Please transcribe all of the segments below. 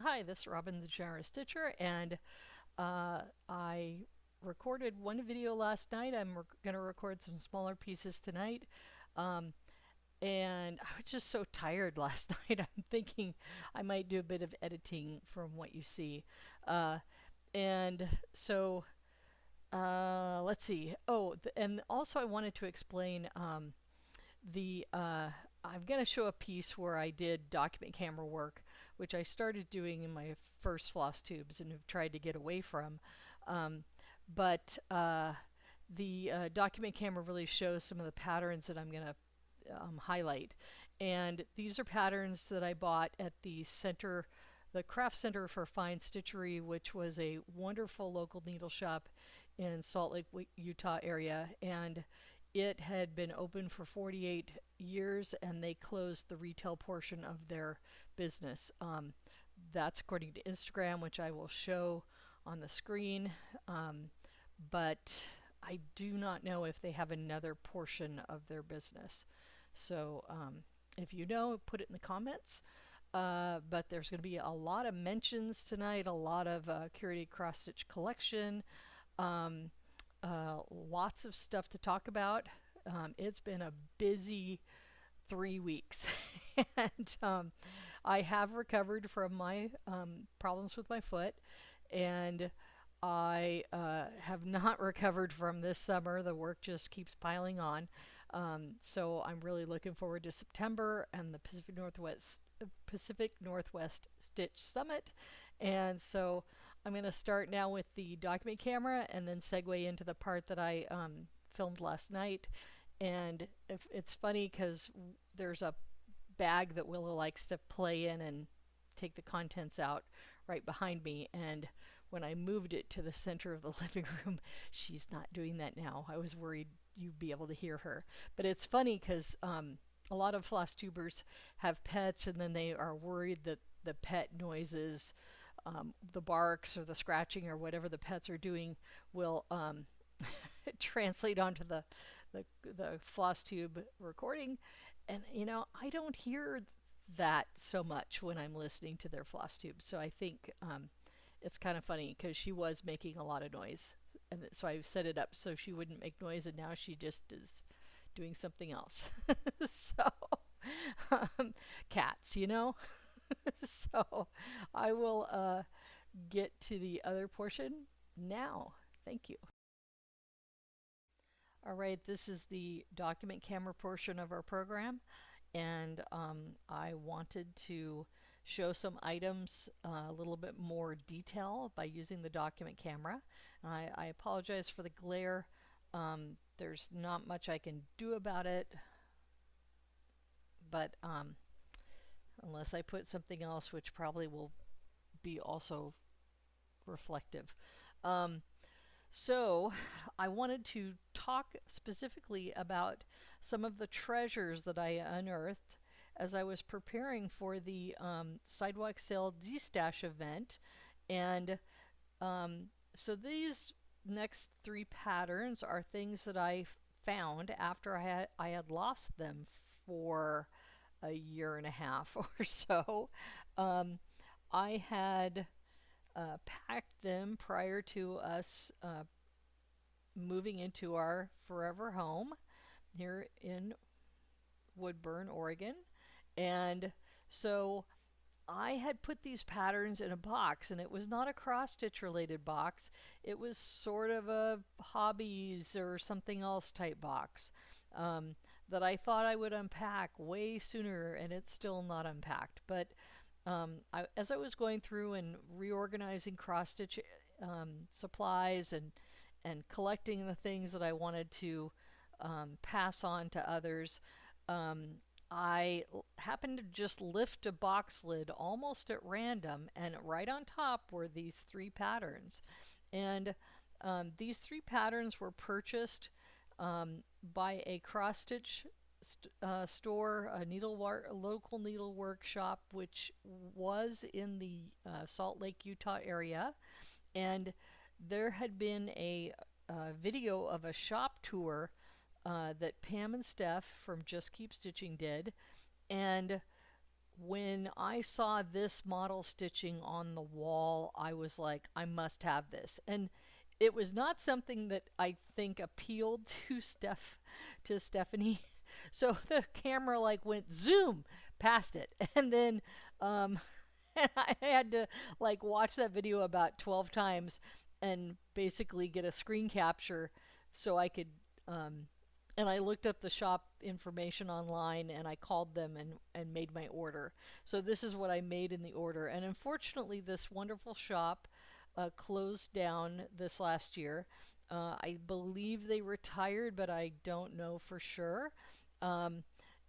Hi, this is Robin the Generous Stitcher, and I recorded one video last night. I'm going to record some smaller pieces tonight. Um, and I was just so tired last night. I'm thinking I might do a bit of editing from what you see. Uh, and so let's see. Oh, and also I wanted to explain the I'm going to show a piece where I did document camera work, which I started doing in my first floss tubes and have tried to get away from. Um, but the document camera really shows some of the patterns that I'm going to highlight. And these are patterns that I bought at the Craft Center for Fine Stitchery, which was a wonderful local needle shop in Salt Lake, Utah area. And it had been open for 48 years and they closed the retail portion of their business. That's according to Instagram, which I will show on the screen. But I do not know if they have another portion of their business. So if you know, put it in the comments. But there's going to be a lot of mentions tonight, a lot of curated cross stitch collection, lots of stuff to talk about. It's been a busy 3 weeks, and I have recovered from my problems with my foot, and I have not recovered from this summer. The work just keeps piling on. So I'm really looking forward to September and the Pacific Northwest Stitch Summit. And so I'm going to start now with the document camera and then segue into the part that I filmed last night. And if it's funny because there's a bag that Willow likes to play in and take the contents out right behind me. And when I moved it to the center of the living room, she's not doing that now. I was worried you'd be able to hear her. But it's funny because a lot of floss tubers have pets and then they are worried that the pet noises, the barks or the scratching or whatever the pets are doing will translate onto the floss tube recording. And you know, I don't hear that so much when I'm listening to their floss tube. So I think it's kind of funny because she was making a lot of noise. And so I set it up so she wouldn't make noise, and now she just is doing something else. So, cats, you know? So I will get to the other portion now. Thank you. All right, this is the document camera portion of our program, and I wanted to show some items a little bit more detail by using the document camera. I apologize for the glare. There's not much I can do about it, but unless I put something else, which probably will be also reflective. Um, So, I wanted to talk specifically about some of the treasures that I unearthed as I was preparing for the Sidewalk Sale D-Stash event. And so these next three patterns are things that I found after I had lost them for a year and a half or so. Um, I had packed them prior to us moving into our forever home here in Woodburn, Oregon. And so I had put these patterns in a box, and it was not a cross stitch related box. It was sort of a hobbies or something else type box that I thought I would unpack way sooner, and it's still not unpacked. But as I was going through and reorganizing cross stitch supplies and collecting the things that I wanted to pass on to others, I happened to just lift a box lid almost at random, and right on top were these three patterns. And these three patterns were purchased by a cross stitch store, a local needlework shop, which was in the Salt Lake, Utah area. And there had been a video of a shop tour that Pam and Steph from Just Keep Stitching did. And when I saw this model stitching on the wall, I was like, I must have this. And it was not something that I think appealed to Stephanie. So the camera like went zoom past it. And then and I had to like watch that video about 12 times and basically get a screen capture so I could and I looked up the shop information online and I called them and made my order. So this is what I made in the order. And unfortunately, this wonderful shop closed down this last year. I believe they retired, but I don't know for sure. Um,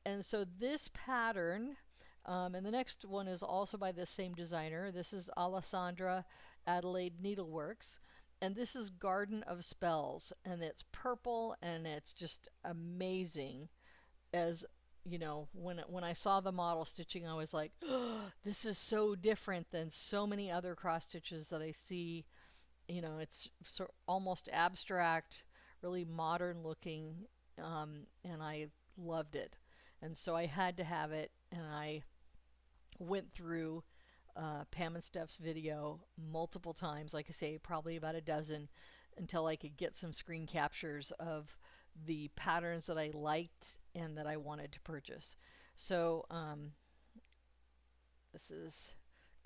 and so this pattern, and the next one is also by the same designer. This is Alessandra Adelaide Needleworks. And this is Garden of Spells, and it's purple, and it's just amazing. As you know, when I saw the model stitching, I was like, oh, this is so different than so many other cross stitches that I see. You know, it's almost abstract, really modern looking, and I loved it. And so I had to have it, and I went through Pam and Steph's video multiple times, like I say, probably about a dozen, until I could get some screen captures of the patterns that I liked and that I wanted to purchase. So this is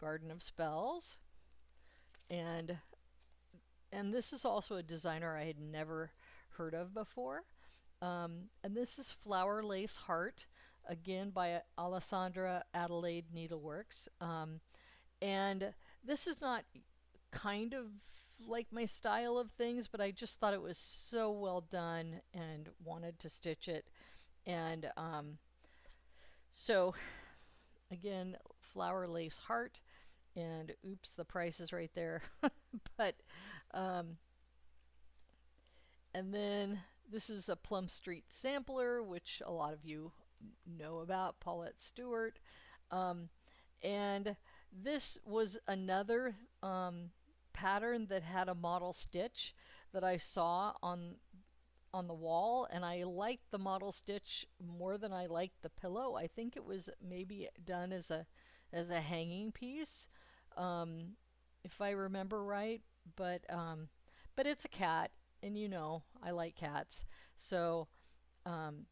Garden of Spells, and this is also a designer I had never heard of before. And this is Flower Lace Heart, again by Alessandra Adelaide Needleworks. And this is not kind of like my style of things, but I just thought it was so well done and wanted to stitch it. And so, again, Flower Lace Heart. And oops, the price is right there. But, and then this is a Plum Street sampler, which a lot of you know about, Paulette Stewart. And this was another pattern that had a model stitch that I saw on the wall, and I liked the model stitch more than I liked the pillow. I think it was maybe done as a hanging piece, if I remember right. But it's a cat, and you know I like cats. So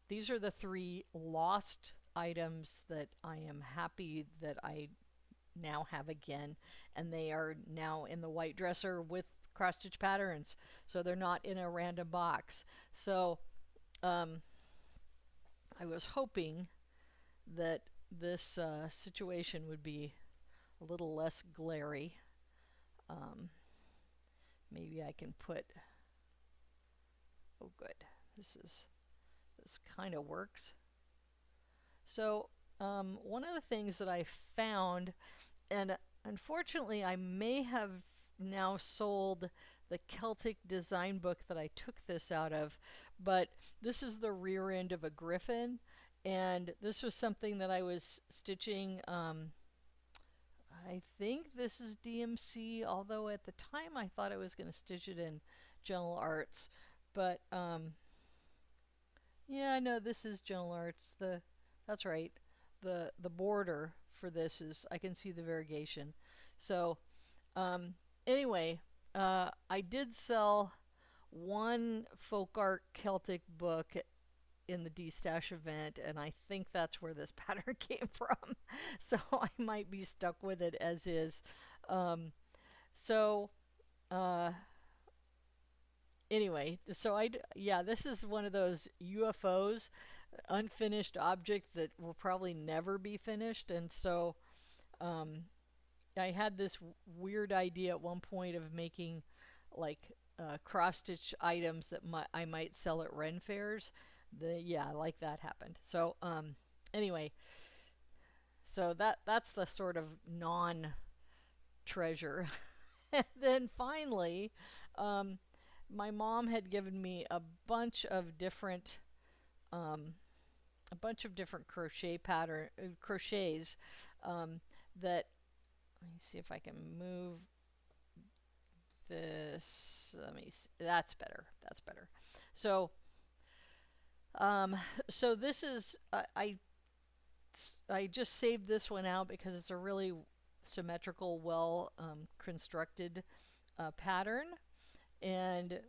these are the 3 lost items that I am happy that I now have again, and they are now in the white dresser with cross stitch patterns, so they're not in a random box. So I was hoping that this situation would be a little less glary. Maybe I can put, oh good, this kind of works. So one of the things that I found, and unfortunately I may have now sold the Celtic design book that I took this out of, but this is the rear end of a griffin, and this was something that I was stitching. I think this is DMC, although at the time I thought I was going to stitch it in Gentle Arts, but yeah, no, this is Gentle Arts. That's right. The border for this is, I can see the variegation. So anyway, I did sell one folk art Celtic book in the D-Stash event, and I think that's where this pattern came from. So I might be stuck with it as is. Anyway, so yeah, this is one of those UFOs, unfinished object that will probably never be finished. And so I had this weird idea at one point of making like cross stitch items that I might sell at Ren fairs. Yeah, like that happened. So anyway, so that's the sort of non treasure. And then finally, my mom had given me a bunch of different crochets that, let me see if I can move this. Let me see. That's better. That's better. So so this is I I just saved this one out because it's a really symmetrical, well constructed pattern, and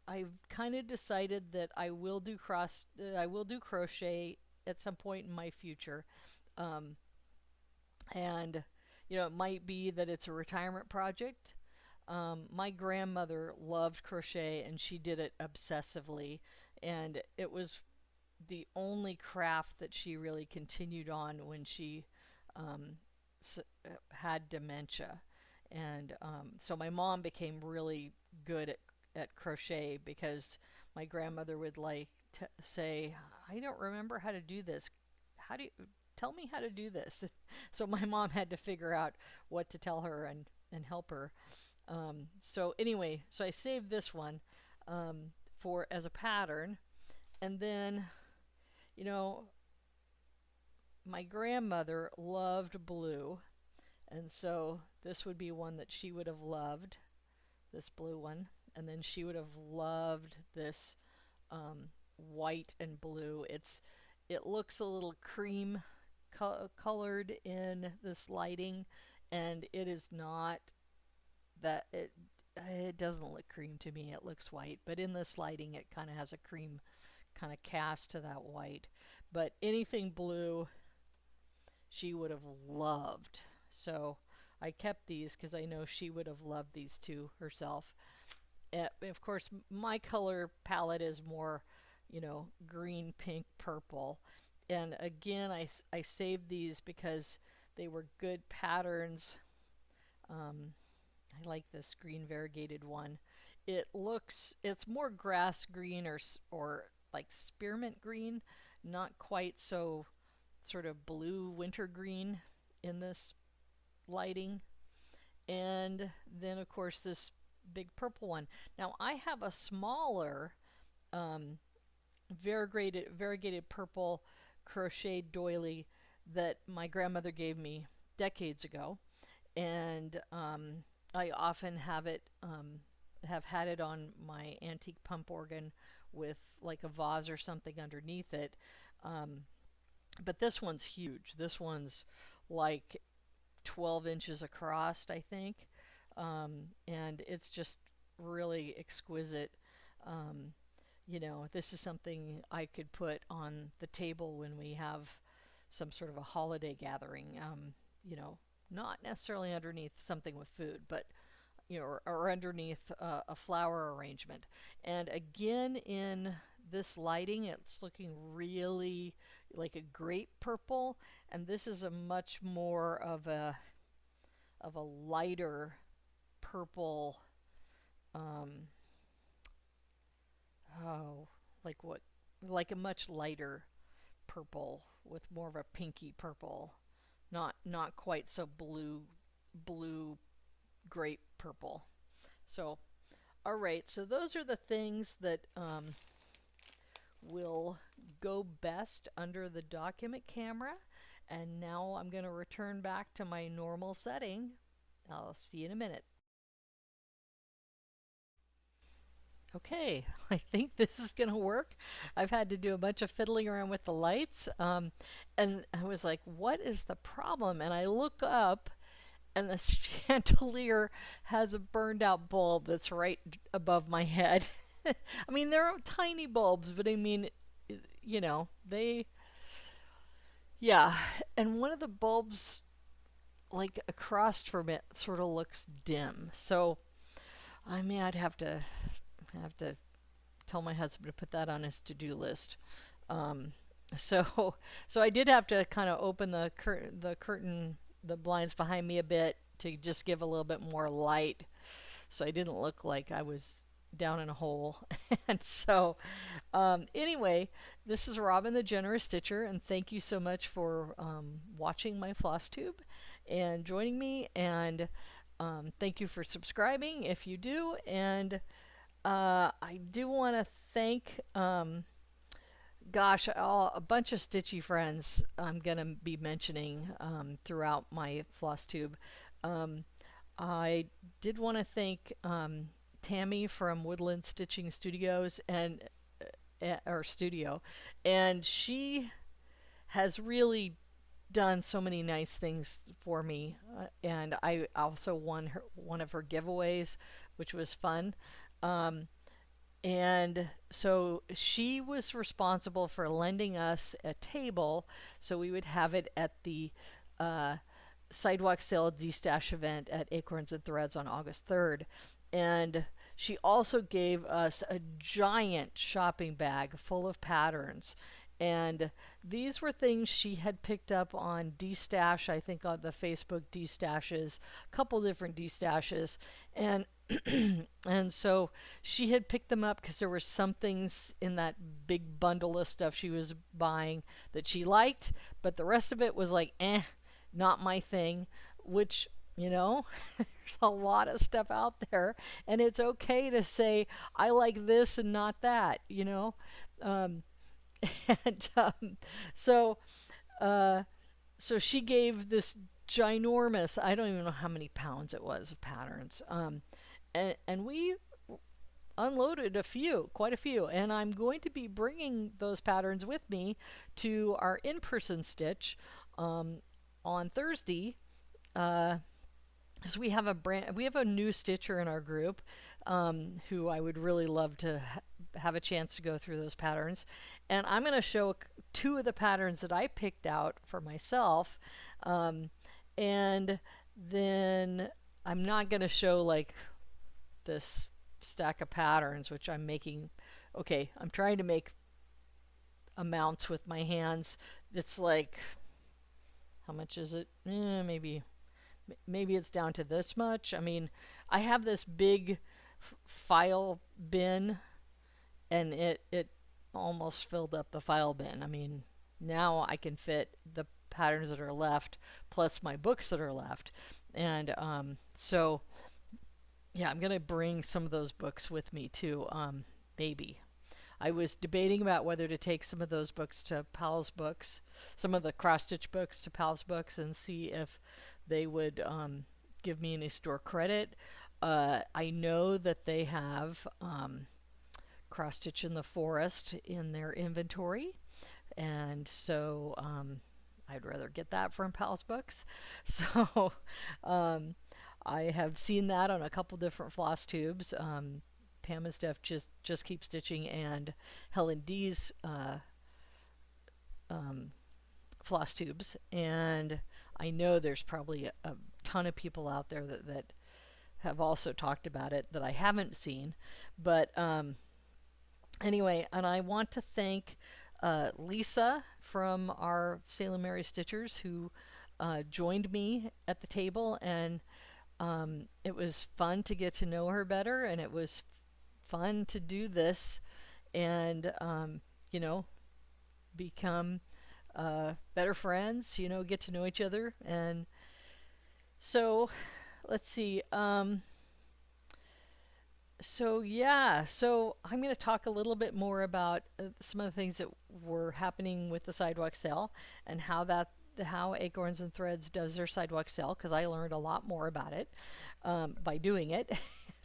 I've kind of decided that I will do crochet at some point in my future, um, and it might be that it's a retirement project. My grandmother loved crochet and she did it obsessively, and it was the only craft that she really continued on when she um, had dementia. And so my mom became really good at crochet because my grandmother would like say, I don't remember how to do this. How do you tell me how to do this? So my mom had to figure out what to tell her and help her. So anyway, so I saved this one for as a pattern, and then you know my grandmother loved blue, and so this would be one that she would have loved, this blue one, and then she would have loved this white and blue. It looks a little cream colored in this lighting, and it is not that it doesn't look cream to me. It looks white, but in this lighting, it kind of has a cream kind of cast to that white. But anything blue, she would have loved. So I kept these because I know she would have loved these too herself. Of course, my color palette is more, green, pink, purple. And again, I saved these because they were good patterns. I like this green variegated one. It's more grass green or like spearmint green, not quite so sort of blue winter green in this lighting. And then, of course, this big purple one. Now, I have a smaller um, variegated purple crocheted doily that my grandmother gave me decades ago, and I often have had it on my antique pump organ with like a vase or something underneath it. Um, but this one's huge. This one's like 12 inches across, I think. And it's just really exquisite. Um, this is something I could put on the table when we have some sort of a holiday gathering. Not necessarily underneath something with food, but or underneath a flower arrangement. And again, in this lighting, it's looking really like a grape purple, and this is a much more of a lighter purple. Um, oh, like what? Like a much lighter purple with more of a pinky purple, not quite so blue grape purple. So, all right. So those are the things that will go best under the document camera. And now I'm going to return back to my normal setting. I'll see you in a minute. Okay, I think this is going to work. I've had to do a bunch of fiddling around with the lights. And I was like, what is the problem? And I look up, and the chandelier has a burned out bulb that's right above my head. I mean, they're tiny bulbs, but I mean, they, yeah. And one of the bulbs, like across from it, sort of looks dim. So, I mean, I'd have to tell my husband to put that on his to-do list. Um, so, so I did have to kind of open the blinds behind me a bit to just give a little bit more light, so I didn't look like I was down in a hole. And so, anyway, this is Robin the Generous Stitcher, and thank you so much for watching my floss tube and joining me. And thank you for subscribing if you do. And I do want to thank, a bunch of stitchy friends I'm going to be mentioning throughout my floss tube. I did want to thank Tammy from Woodland Stitching Studios or Studio, and she has really done so many nice things for me, and I also won one of her giveaways, which was fun. Um, and so she was responsible for lending us a table so we would have it at the uh, sidewalk sale D-Stash event at Acorns and Threads on August 3rd. And she also gave us a giant shopping bag full of patterns. And these were things she had picked up on D-Stash, I think on the Facebook D-Stashes, a couple different D-Stashes. And and so she had picked them up because there were some things in that big bundle of stuff she was buying that she liked, but the rest of it was like, not my thing, which, there's a lot of stuff out there, and it's okay to say, I like this and not that. Um, and so, uh, so she gave this ginormous, I don't even know how many pounds it was of patterns. And we unloaded quite a few, and I'm going to be bringing those patterns with me to our in-person stitch on Thursday. Because we have a new stitcher in our group who I would really love to have a chance to go through those patterns, and I'm going to show two of the patterns that I picked out for myself, and then I'm not going to show like this stack of patterns which I'm making. Okay, I'm trying to make amounts with my hands. It's like, how much is it? Maybe it's down to this much. I mean, I have this big file bin, and it almost filled up the file bin. I mean, now I can fit the patterns that are left plus my books that are left. And so yeah, I'm gonna bring some of those books with me too. Maybe. I was debating about whether to take some of those books to Pal's Books, some of the cross-stitch books to Pal's Books, and see if they would give me any store credit. I know that they have Cross-Stitch in the Forest in their inventory, and so I'd rather get that from Pal's Books. So I have seen that on a couple different floss tubes. Pam and Steph just keep stitching, and Helen D's floss tubes, and I know there's probably a ton of people out there that have also talked about it that I haven't seen. But anyway, and I want to thank Lisa from our Salem Mary Stitchers who joined me at the table, and it was fun to get to know her better, and it was fun to do this and become better friends, get to know each other. And so let's see, so I'm going to talk a little bit more about some of the things that were happening with the sidewalk sale and how Acorns and Threads does their sidewalk sale, because I learned a lot more about it by doing it.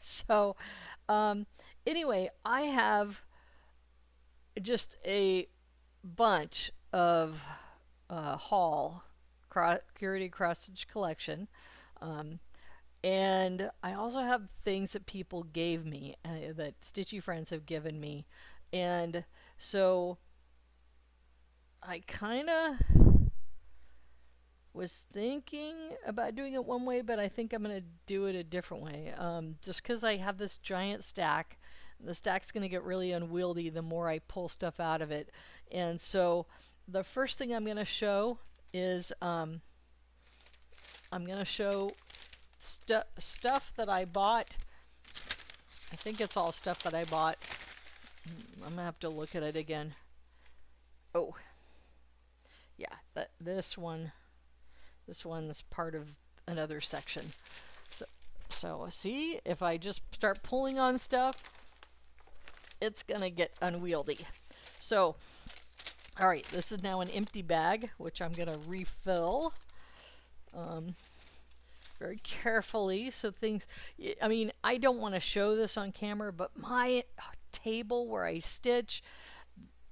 So anyway, I have just a bunch of curated cross-stitch collection, and I also have things that people gave me, that stitchy friends have given me, and so I kind of was thinking about doing it one way, but I think I'm going to do it a different way, just because I have this giant stack. The stack's going to get really unwieldy the more I pull stuff out of it. And so the first thing I'm going to show is I'm going to show stuff that I bought. I think it's all stuff that I bought. I'm going to have to look at it again. Oh, yeah, this one's part of another section. So see, if I just start pulling on stuff, it's gonna get unwieldy. So, all right, this is now an empty bag, which I'm gonna refill very carefully. So I mean, I don't want to show this on camera, but my table where I stitch,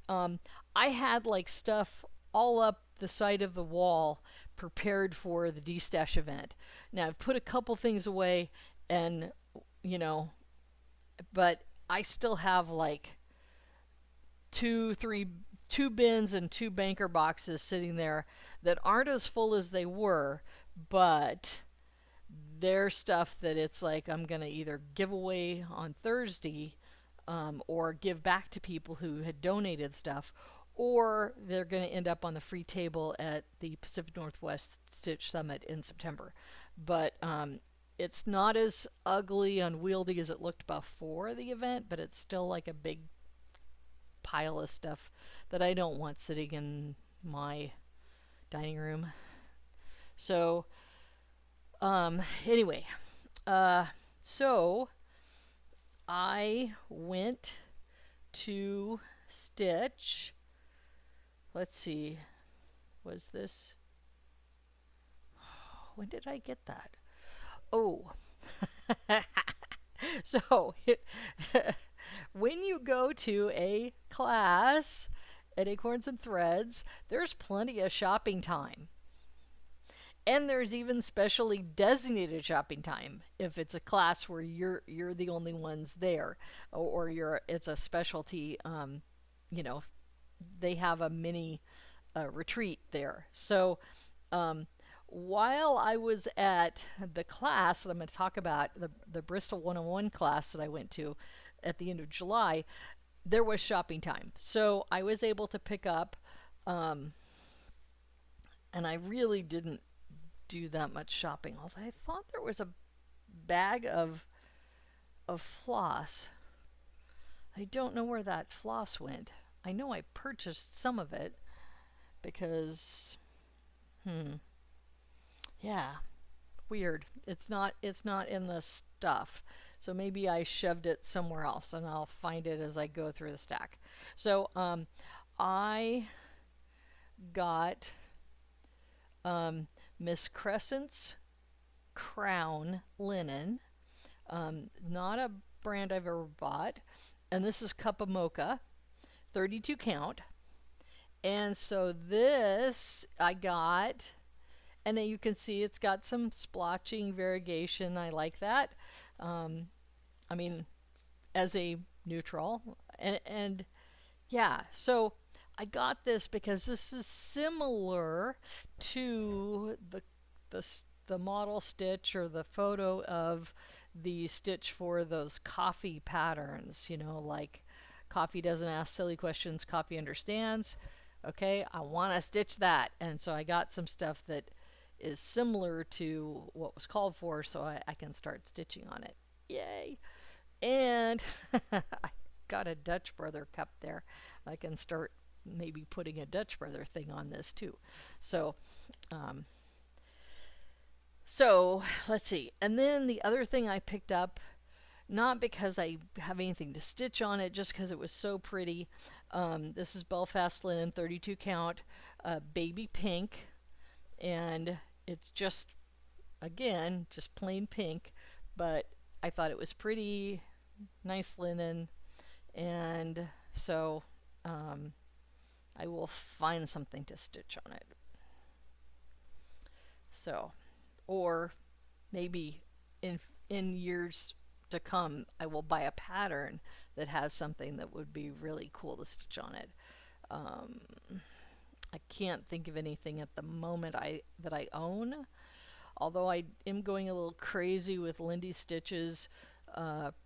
I had like stuff all up the side of the wall prepared for the D-stash event. Now I've put a couple things away, and you know, but I still have like two bins and two banker boxes sitting there that aren't as full as they were, but they're stuff that it's like I'm gonna either give away on Thursday, or give back to people who had donated stuff, or they're going to end up on the free table at the Pacific Northwest Stitch Summit in September. But it's not as ugly, unwieldy as it looked before the event, but it's still like a big pile of stuff that I don't want sitting in my dining room. So, anyway, so I went to stitch. Let's see, was this? When did I get that? Oh, so when you go to a class at Acorns and Threads, there's plenty of shopping time. And there's even specially designated shopping time if it's a class where you're the only ones there, or it's a specialty. You know, they have a mini retreat there. So while I was at the class that I'm going to talk about, the Bristol 101 class that I went to at the end of July, there was shopping time. So I was able to pick up, and I really didn't do that much shopping. Although I thought there was a bag of floss. I don't know where that floss went. I know I purchased some of it because yeah, weird. It's not in the stuff. So maybe I shoved it somewhere else, and I'll find it as I go through the stack. So I got Miss Crescent's Crown linen. Not a brand I've ever bought. And this is Cup of Mocha, 32 count. And so this I got, and then you can see it's got some splotching variegation. I like that. I mean, as a neutral. And yeah, so I got this because this is similar to the model stitch, or the photo of the stitch for those coffee patterns, you know, like coffee doesn't ask silly questions, coffee understands. Okay, I want to stitch that. And so I got some stuff that is similar to what was called for, so I can start stitching on it. Yay! And I got a Dutch Brother cup there. I can start maybe putting a Dutch Brother thing on this too. So let's see. And then the other thing I picked up, not because I have anything to stitch on it, just because it was so pretty. This is Belfast linen, 32 count, baby pink, and it's just, again, just plain pink, but I thought it was pretty, nice linen, and so I will find something to stitch on it. So, or maybe in years to come, I will buy a pattern that has something that would be really cool to stitch on it. I can't think of anything at the moment that I own, although I am going a little crazy with Lindy Stitch's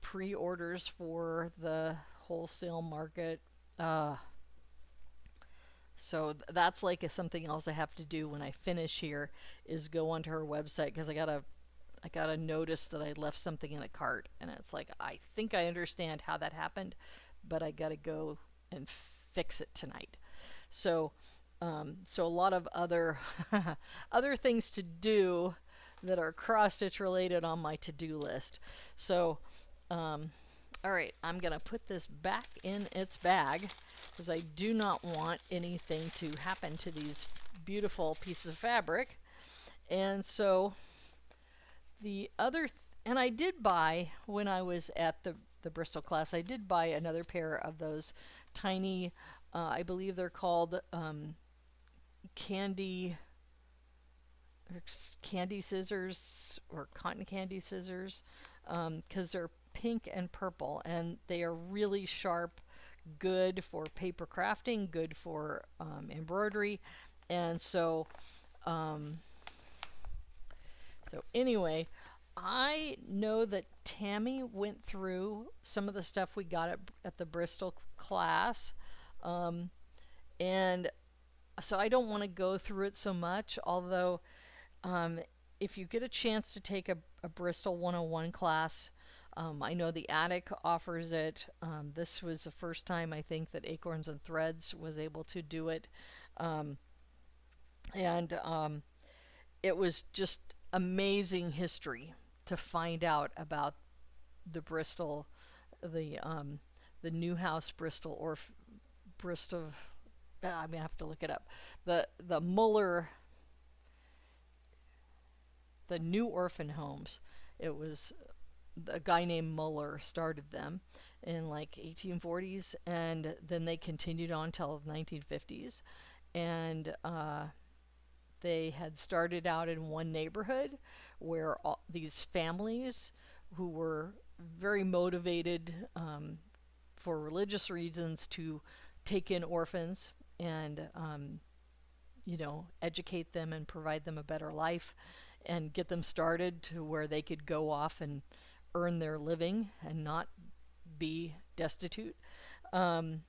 pre-orders for the wholesale market. So that's like something else I have to do when I finish here, is go onto her website, because I got a notice that I left something in a cart, and it's like, I think I understand how that happened, but I got to go and fix it tonight. So so a lot of other other things to do that are cross stitch related on my to-do list. So all right, I'm going to put this back in its bag, because I do not want anything to happen to these beautiful pieces of fabric. And so the other, and I did buy, when I was at the Bristol class, I did buy another pair of those tiny, I believe they're called candy candy scissors or cotton candy scissors, because they're pink and purple, and they are really sharp, good for paper crafting, good for embroidery. And um, so anyway, I know that Tammy went through some of the stuff we got at the Bristol class, um, and so I don't want to go through it so much, although um, if you get a chance to take a Bristol 101 class, I know the Attic offers it. This was the first time I think that Acorns and Threads was able to do it. Um, and it was just amazing history to find out about the Bristol, the Newhouse Bristol, or Bristol. I'm gonna have to look it up. The Muller, the new orphan homes. It was a guy named Muller started them in like 1840s, and then they continued on till 1950s. And they had started out in one neighborhood where all these families who were very motivated for religious reasons to take in orphans and educate them and provide them a better life and get them started to where they could go off and earn their living and not be destitute. Um,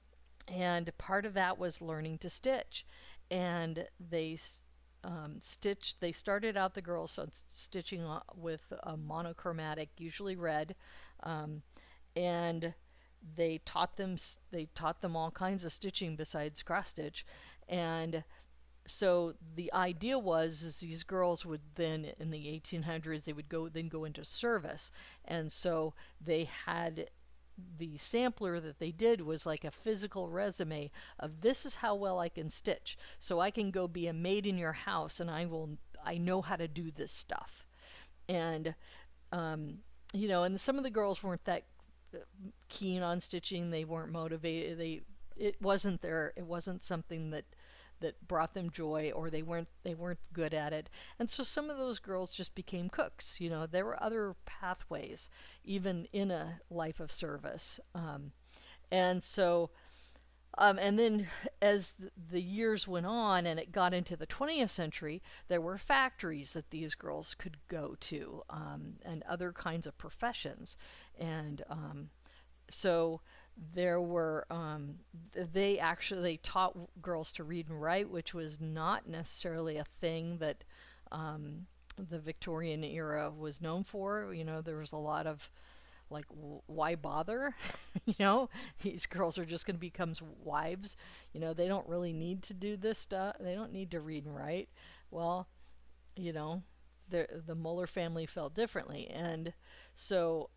and part of that was learning to stitch. And they started out the girls stitching with a monochromatic, usually red, um, and they taught them all kinds of stitching besides cross stitch. And so the idea was is these girls would then in the 1800s they would go into service, and so they had the sampler that they did was like a physical resume of this is how well I can stitch, so I can go be a maid in your house and I know how to do this stuff. And and some of the girls weren't that keen on stitching, they weren't motivated, it wasn't something that brought them joy, or they weren't good at it. And so some of those girls just became cooks. There were other pathways even in a life of service. And so and then as the years went on and it got into the 20th century, there were factories that these girls could go to, and other kinds of professions. And so there were they taught girls to read and write, which was not necessarily a thing that the Victorian era was known for. There was a lot of like, why bother? These girls are just going to become wives. They don't really need to do this stuff. They don't need to read and write. Well, the Muller family felt differently, and so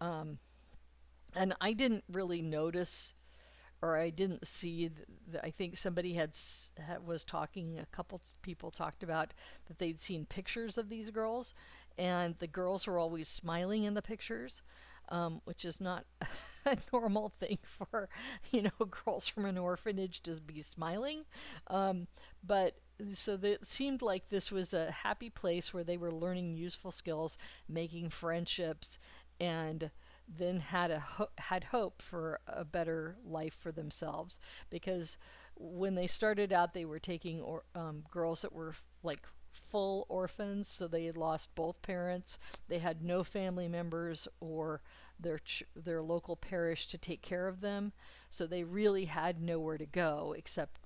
and I didn't really notice, or I didn't see. I think somebody was talking. A couple people talked about that they'd seen pictures of these girls, and the girls were always smiling in the pictures, which is not a normal thing for girls from an orphanage to be smiling. But so it seemed like this was a happy place where they were learning useful skills, making friendships, and then had hope for a better life for themselves. Because when they started out, they were taking girls that were like full orphans, so they had lost both parents. They had no family members or their local parish to take care of them, so they really had nowhere to go except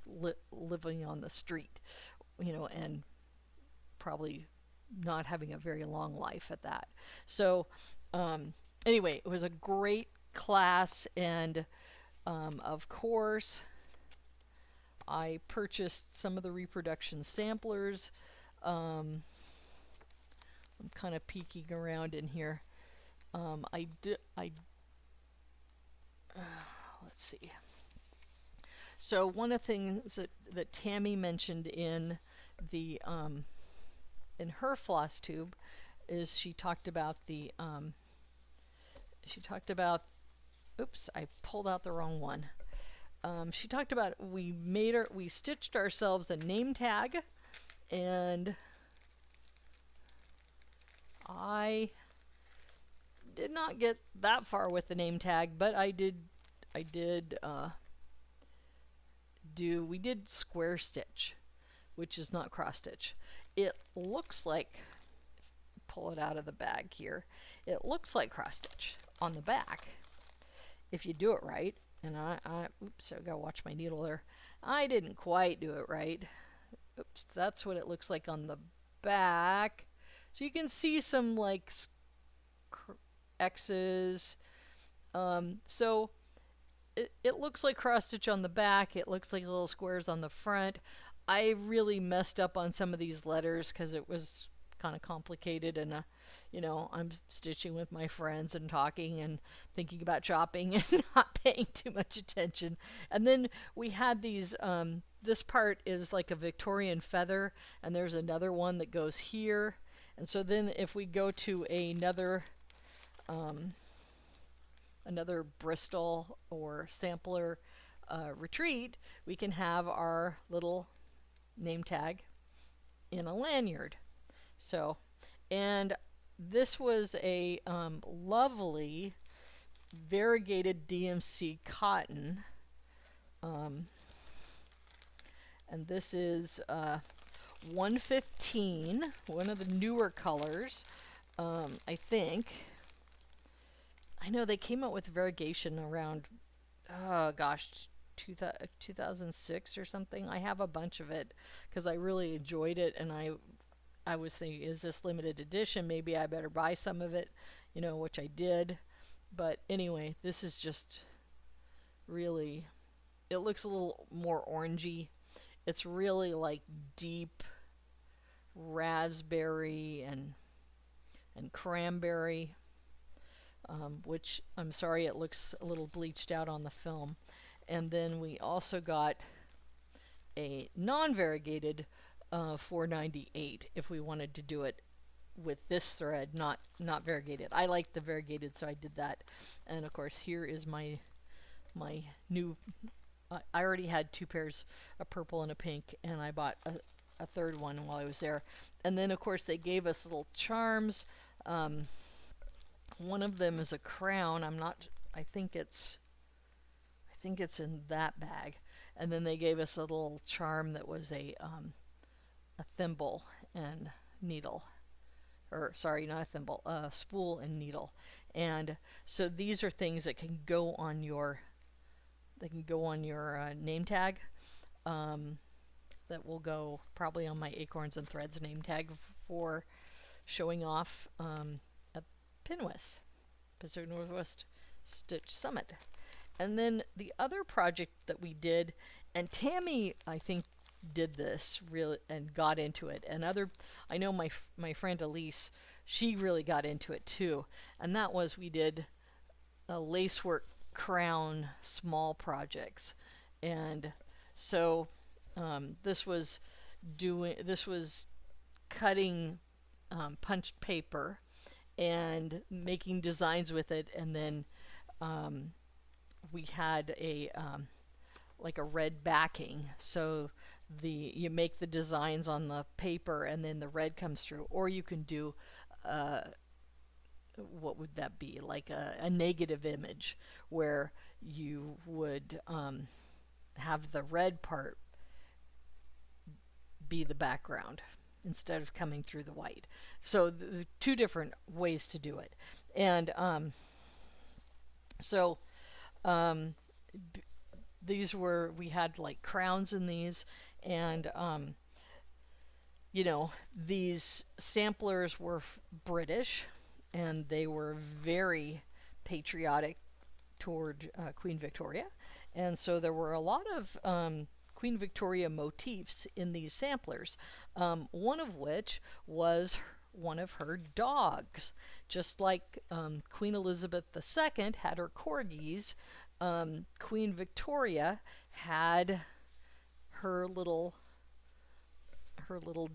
living on the street, and probably not having a very long life at that. So anyway, it was a great class, and of course, I purchased some of the reproduction samplers. I'm kind of peeking around in here. Let's see. So one of the things that Tammy mentioned in the in her floss tube is she talked about oops, I pulled out the wrong one. She talked about we stitched ourselves a name tag And I did not get that far with the name tag, but we did square stitch, which is not cross stitch. It looks like, pull it out of the bag here, it looks like cross stitch on the back if you do it right. And oops, I gotta watch my needle there. I didn't quite do it right. Oops, that's what it looks like on the back. So you can see some like X's. So it looks like cross stitch on the back. It looks like little squares on the front. I really messed up on some of these letters because it was kind of complicated, and you know, I'm stitching with my friends and talking and thinking about shopping and not paying too much attention. And then we had these, this part is like a Victorian feather, and there's another one that goes here. And so then if we go to another Bristol or sampler retreat, we can have our little name tag in a lanyard. So, and this was a lovely variegated DMC cotton. And this is 115, one of the newer colors, I think. I know they came out with variegation around, oh gosh, 2006 or something. I have a bunch of it because I really enjoyed it, and I was thinking, is this limited edition? Maybe I better buy some of it, you know, which I did. But anyway, this is just really, it looks a little more orangey. It's really like deep raspberry and cranberry, which I'm sorry, it looks a little bleached out on the film. And then we also got a non-variegated 498 if we wanted to do it with this thread, not variegated. I like the variegated, so I did that. And of course, here is my new. I already had two pairs, a purple and a pink, and I bought a third one while I was there. And then of course they gave us little charms. One of them is a crown. I think it's in that bag. And then they gave us a little charm that was a thimble and needle. Or sorry, not a thimble, a spool and needle. And so these are things that can go on your name tag. That will go probably on my Acorns and Threads name tag for showing off at PNWSS, Pacific Northwest Stitch Summit. And then the other project that we did, and Tammy, I think, did this really and got into it. And I know my friend Elise, she really got into it too. And that was, we did a lacework crown small projects. And so this was cutting punched paper and making designs with it, and then we had a like a red backing, so you make the designs on the paper and then the red comes through. Or you can do what would that be, like a negative image where you would have the red part be the background instead of coming through the white. So the two different ways to do it. And we had like crowns in these, and you know, these samplers were British, and they were very patriotic toward Queen Victoria. And so there were a lot of Queen Victoria motifs in these samplers, one of which was one of her dogs. Just like Queen Elizabeth II had her corgis, Queen Victoria had her little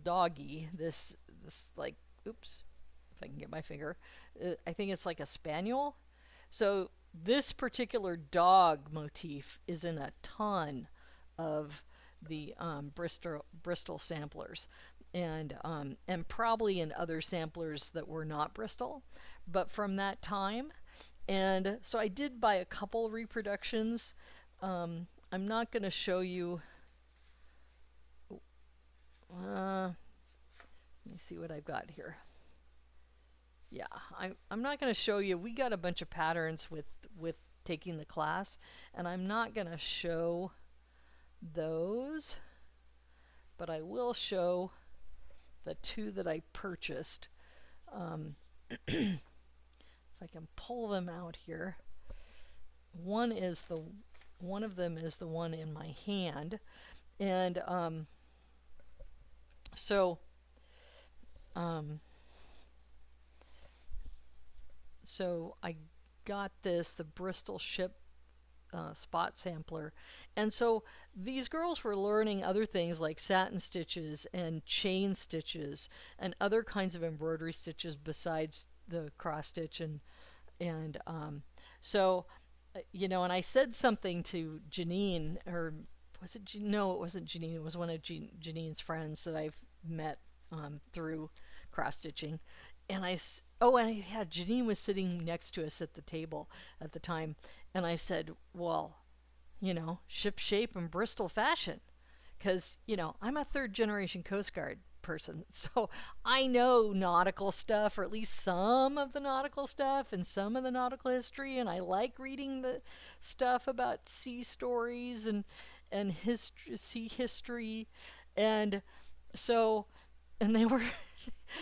doggy. This like, oops, if I can get my finger, I think it's like a spaniel. So this particular dog motif is in a ton of the Bristol samplers. and probably in other samplers that were not Bristol, but from that time. And so I did buy a couple reproductions. I'm not going to show you. Let me see what I've got here. Yeah, I'm not going to show you. We got a bunch of patterns with taking the class, and I'm not going to show those, but I will show the two that I purchased. If I can pull them out here. One of them is the one in my hand, and so I got the Bristol ship spot sampler, and so these girls were learning other things like satin stitches and chain stitches and other kinds of embroidery stitches besides the cross stitch, and so you know, and I said something to Janine, or was it no, it wasn't Janine, it was one of Janine's friends that I've met through cross stitching. And Janine was sitting next to us at the table at the time, and I said, well, you know, ship shape and Bristol fashion, because, you know, I'm a third generation Coast Guard person, so I know nautical stuff, or at least some of the nautical stuff and some of the nautical history, and I like reading the stuff about sea stories and sea history, and so, and they were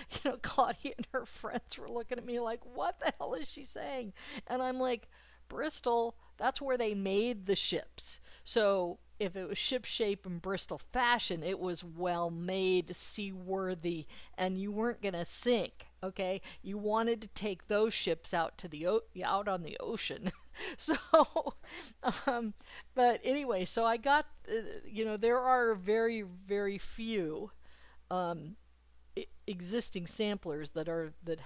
you know, Claudia and her friends were looking at me like, what the hell is she saying? And I'm like, Bristol, that's where they made the ships. So if it was ship shape and Bristol fashion, it was well made, seaworthy, and you weren't going to sink, okay? You wanted to take those ships out to the out on the ocean. So, but anyway, so I got, you know, there are very, very few existing samplers that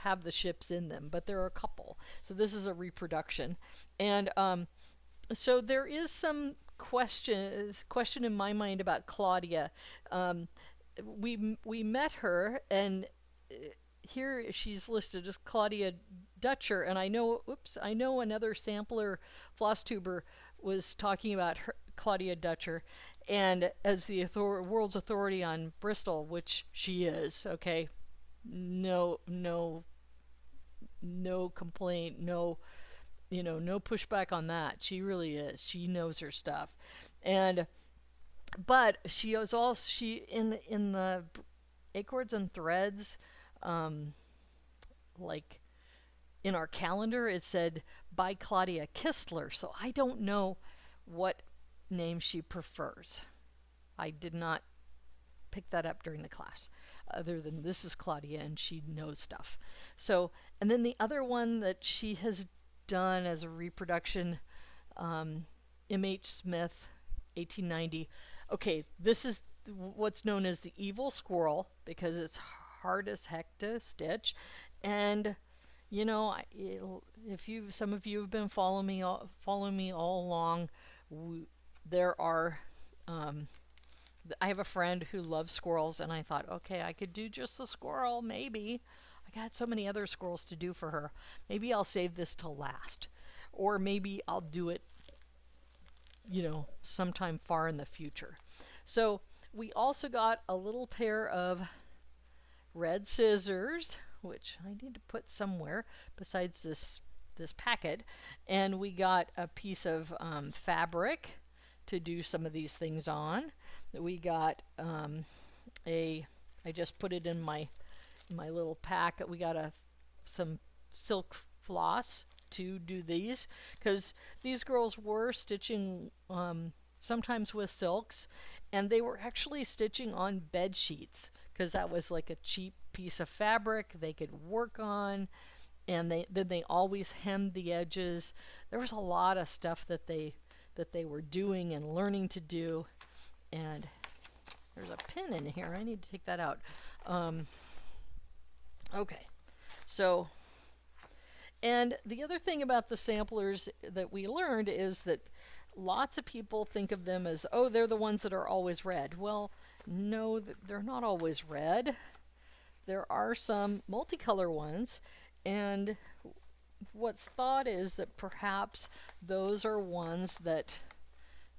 have the ships in them, but there are a couple. So this is a reproduction, and so there is some question in my mind about Claudia. We met her, and here she's listed as Claudia Dutcher, and I know another sampler, Flosstuber, was talking about her, Claudia Dutcher, and as the world's authority on Bristol, which she is, okay, no complaint, no, you know, no pushback on that. She really is. She knows her stuff, and but she is also in the Acorns and Threads, like in our calendar, it said by Claudia Kistler. So I don't know what name she prefers. I did not pick that up during the class, other than this is Claudia and she knows stuff. So, and then the other one that she has done as a reproduction, M.H. Smith, 1890. Okay, this is what's known as the evil squirrel, because it's hard as heck to stitch, and you know, if some of you have been following me all along, there are I have a friend who loves squirrels, and I thought, okay, I could do just the squirrel, maybe. I got so many other squirrels to do for her. Maybe I'll save this till last, or maybe I'll do it, you know, sometime far in the future. So we also got a little pair of red scissors, which I need to put somewhere besides this packet, and we got a piece of fabric to do some of these things on. We got I just put it in my little pack. We got some silk floss to do these, because these girls were stitching sometimes with silks, and they were actually stitching on bed sheets, because that was like a cheap piece of fabric they could work on, and they always hemmed the edges. There was a lot of stuff that they were doing and learning to do. And there's a pin in here. I need to take that out. Okay, so, and the other thing about the samplers that we learned is that lots of people think of them as, oh, they're the ones that are always red. Well, no, they're not always red. There are some multicolor ones, and what's thought is that perhaps those are ones that,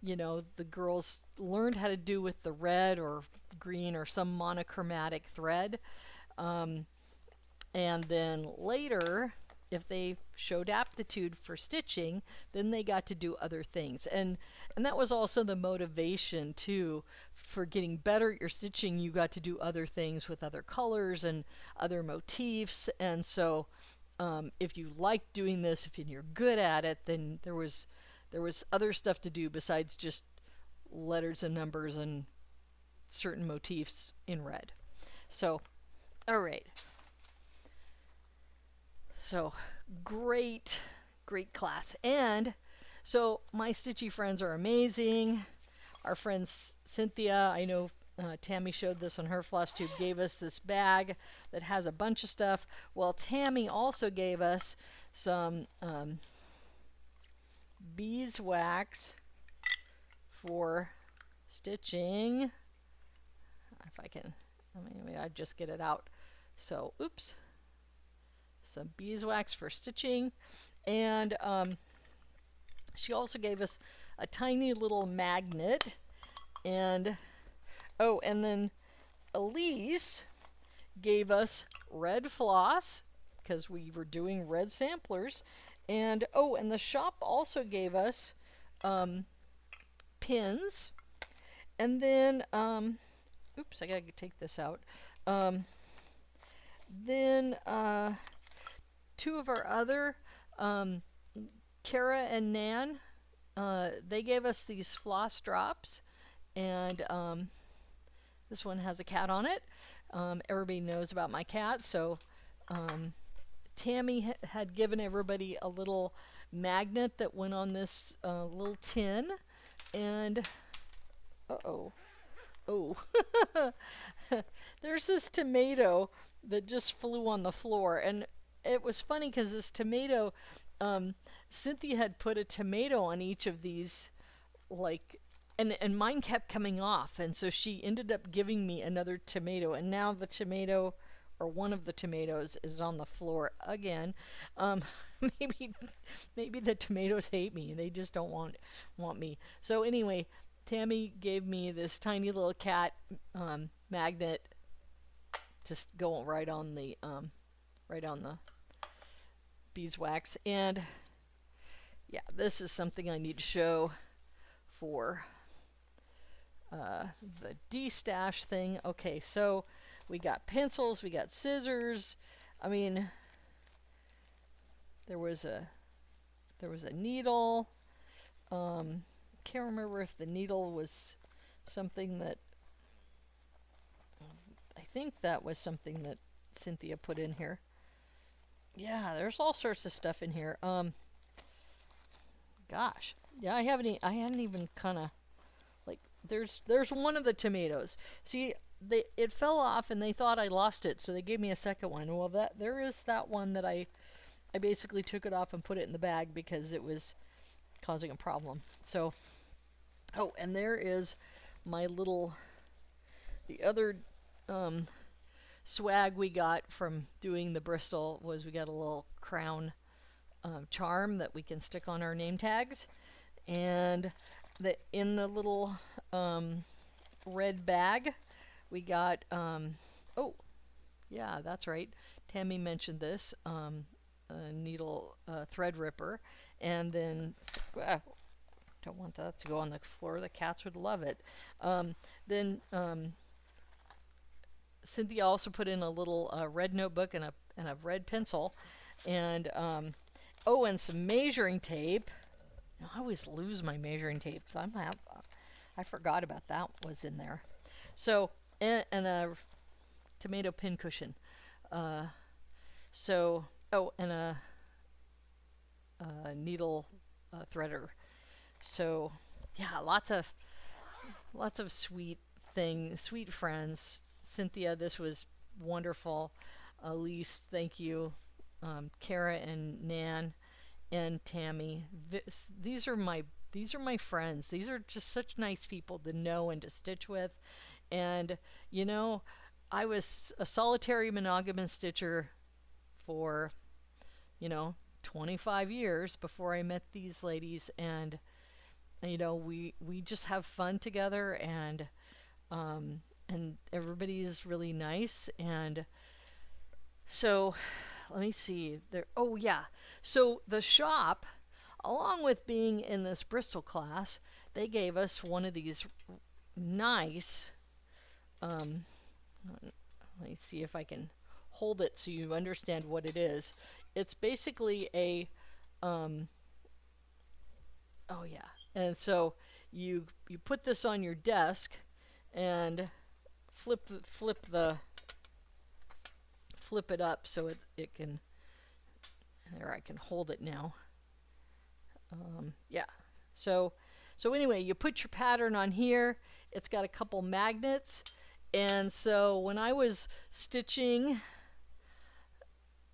the girls learned how to do with the red or green or some monochromatic thread. And then later, if they showed aptitude for stitching, then they got to do other things. And that was also the motivation too for getting better at your stitching. You got to do other things with other colors and other motifs. And so if you like doing this, if you're good at it, then there was other stuff to do besides just letters and numbers and certain motifs in red. So, all right. So, great class. And so my stitchy friends are amazing. Our friend Cynthia, I know Tammy showed this on her Flosstube, gave us this bag that has a bunch of stuff. Well, Tammy also gave us some beeswax for stitching. If I can, maybe I just get it out. So, oops. Some beeswax for stitching. And she also gave us a tiny little magnet. And, oh, and then Elise gave us red floss because we were doing red samplers. And, oh, and the shop also gave us pins. And then, oops, I gotta take this out. Then, two of our other, Kara and Nan, they gave us these floss drops. And this one has a cat on it. Everybody knows about my cat, so Tammy had given everybody a little magnet that went on this little tin. And, uh-oh. Oh, there's this tomato that just flew on the floor. And it was funny because this tomato, Cynthia had put a tomato on each of these, like, and mine kept coming off. And so she ended up giving me another tomato. And now the tomato, or one of the tomatoes, is on the floor again. Maybe the tomatoes hate me. They just don't want me. So anyway, Tammy gave me this tiny little cat magnet to go right on the beeswax. And yeah, this is something I need to show for the D-stash thing. Okay, so we got pencils, we got scissors. I mean, there was a needle. Can't remember if the needle was something that, I think that was something that Cynthia put in here. Yeah, there's all sorts of stuff in here. Gosh, yeah, I hadn't even kind of, like, there's one of the tomatoes. See, it fell off and they thought I lost it, so they gave me a second one. Well, there is that one that I basically took it off and put it in the bag because it was causing a problem. So, oh, and there is my the other swag we got from doing the Bristol was we got a little crown charm that we can stick on our name tags. And in the little red bag, we got, oh, yeah, that's right. Tammy mentioned this, a needle thread ripper. And then, don't want that to go on the floor. The cats would love it. Then Cynthia also put in a little red notebook and a red pencil. And, oh, and some measuring tape. I always lose my measuring tape. So I forgot about that was in there. So, and a tomato pin cushion. So, oh, and a needle threader. So, yeah, lots of sweet friends. Cynthia, this was wonderful. Elise, thank you. Kara and Nan and Tammy. These are my these are my friends. These are just such nice people to know and to stitch with. And, you know, I was a solitary monogamous stitcher for, you know, 25 years before I met these ladies. And, you know, we just have fun together, and everybody is really nice. And so let me see there. Oh yeah, so the shop, along with being in this Bristol class, they gave us one of these nice, let me see if I can hold it so you understand what it is. It's basically a oh yeah, and so you put this on your desk and flip it up so it can, there, I can hold it now. Yeah, so anyway, you put your pattern on here. It's got a couple magnets, and so when I was stitching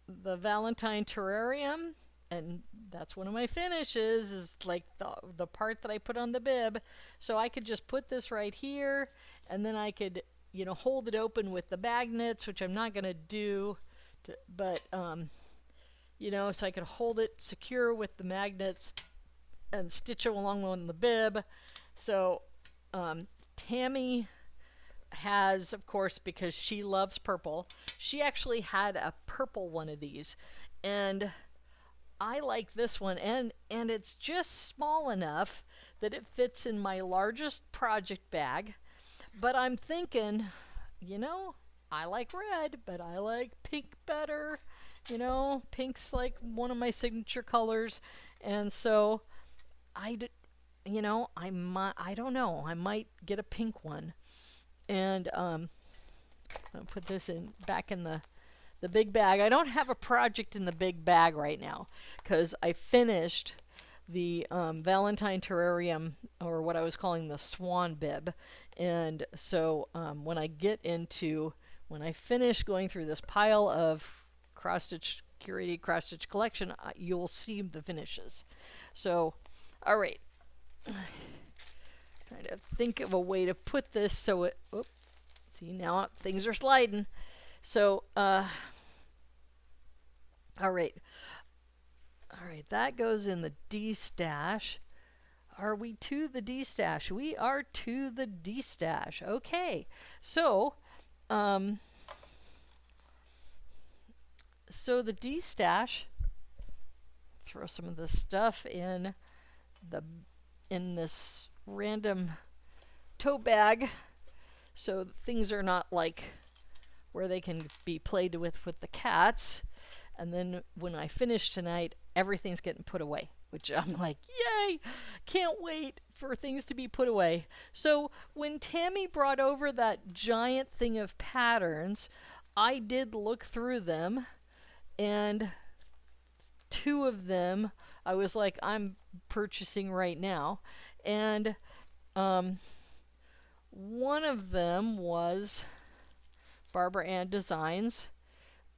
the Valentine terrarium, and that's one of my finishes, is like the part that I put on the bib. So I could just put this right here, and then I could, you know, hold it open with the magnets, which I'm not going to do, but you know, so I could hold it secure with the magnets and stitch it along on the bib. So Tammy has, of course, because she loves purple, she actually had a purple one of these, and I like this one, and it's just small enough that it fits in my largest project bag. But I'm thinking, you know, I like red, but I like pink better. You know, pink's like one of my signature colors, and so you know, I don't know, I might get a pink one. And I'll put this back in the big bag. I don't have a project in the big bag right now because I finished the Valentine terrarium, or what I was calling the swan bib. And so when I finish going through this pile of cross-stitch, curated cross-stitch collection, you'll see the finishes. So, all right. Trying to think of a way to put this so it, see, now things are sliding. So, all right, that goes in the D stash. Are we to the D stash? We are to the D stash. Okay, so the D stash, throw some of this stuff in this random tote bag, so things are not like where they can be played with the cats. And then when I finish tonight, everything's getting put away, which I'm like, yay! Can't wait for things to be put away. So when Tammy brought over that giant thing of patterns, I did look through them, and two of them I was like, I'm purchasing right now. And one of them was Barbara Ann Designs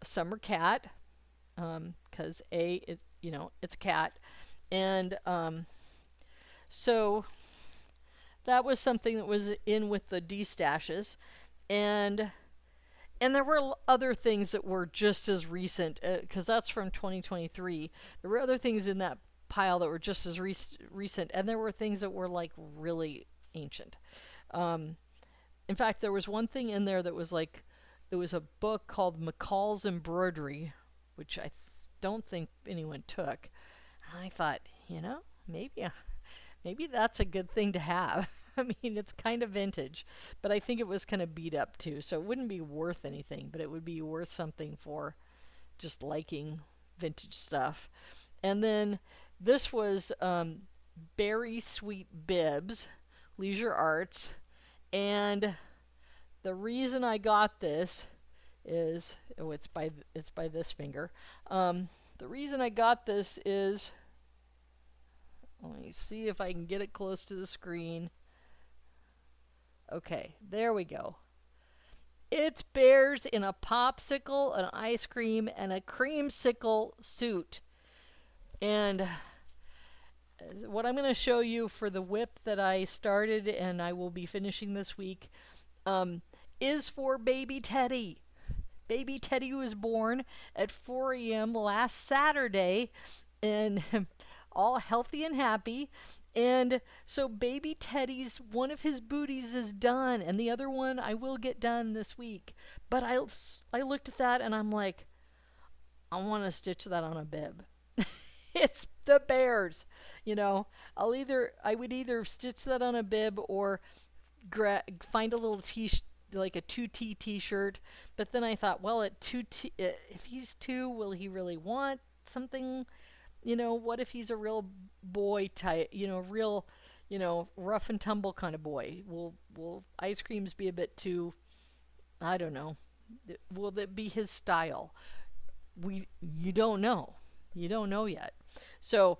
Summer Cat, because you know, it's a cat. And so that was something that was in with the D stashes. And there were other things that were just as recent, because that's from 2023. There were other things in that pile that were just as recent, and there were things that were like really ancient. In fact, there was one thing in there that was like, it was a book called McCall's Embroidery, which I don't think anyone took. And I thought, you know, maybe that's a good thing to have. I mean, it's kind of vintage, but I think it was kind of beat up too, so it wouldn't be worth anything, but it would be worth something for just liking vintage stuff. And then this was Berry Sweet Bibs, Leisure Arts, and the reason I got this is, it's by this finger. The reason I got this is, let me see if I can get it close to the screen. Okay, there we go. It's bears in a popsicle, an ice cream, and a creamsicle suit. And what I'm going to show you for the whip that I started and I will be finishing this week is for baby Teddy. Baby Teddy was born at 4 a.m. last Saturday and all healthy and happy. And so baby Teddy's, one of his booties is done and the other one I will get done this week. But I looked at that and I'm like, I want to stitch that on a bib. It's the bears, you know. I would either stitch that on a bib or find a little like a 2T t-shirt. But then I thought, well, at 2T, if he's 2, will he really want something? You know, what if he's a real boy type? You know, real, rough and tumble kind of boy. Will ice creams be a bit too? I don't know. Will that be his style? You don't know. You don't know yet. So,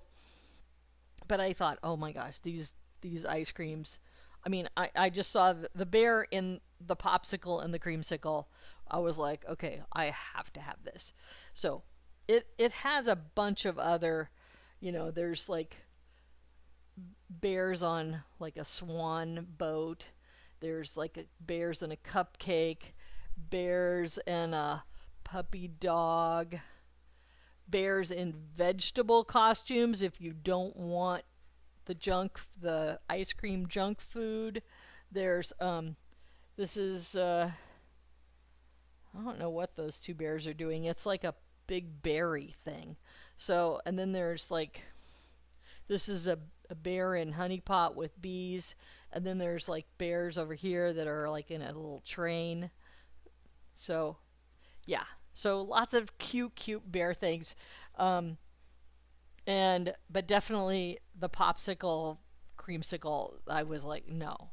but I thought, oh my gosh, these ice creams. I mean, I just saw the bear in the popsicle and the creamsicle. I was like, okay, I have to have this. So it has a bunch of other, there's like bears on like a swan boat. There's like bears in a cupcake, bears and a puppy dog, bears in vegetable costumes if you don't want the ice cream junk food. There's this is I don't know what those two bears are doing. It's like a big berry thing. So, and then there's like, this is a bear in honey pot with bees, and then there's like bears over here that are like in a little train. So yeah, so lots of cute bear things. But definitely the popsicle, creamsicle, I was like, no.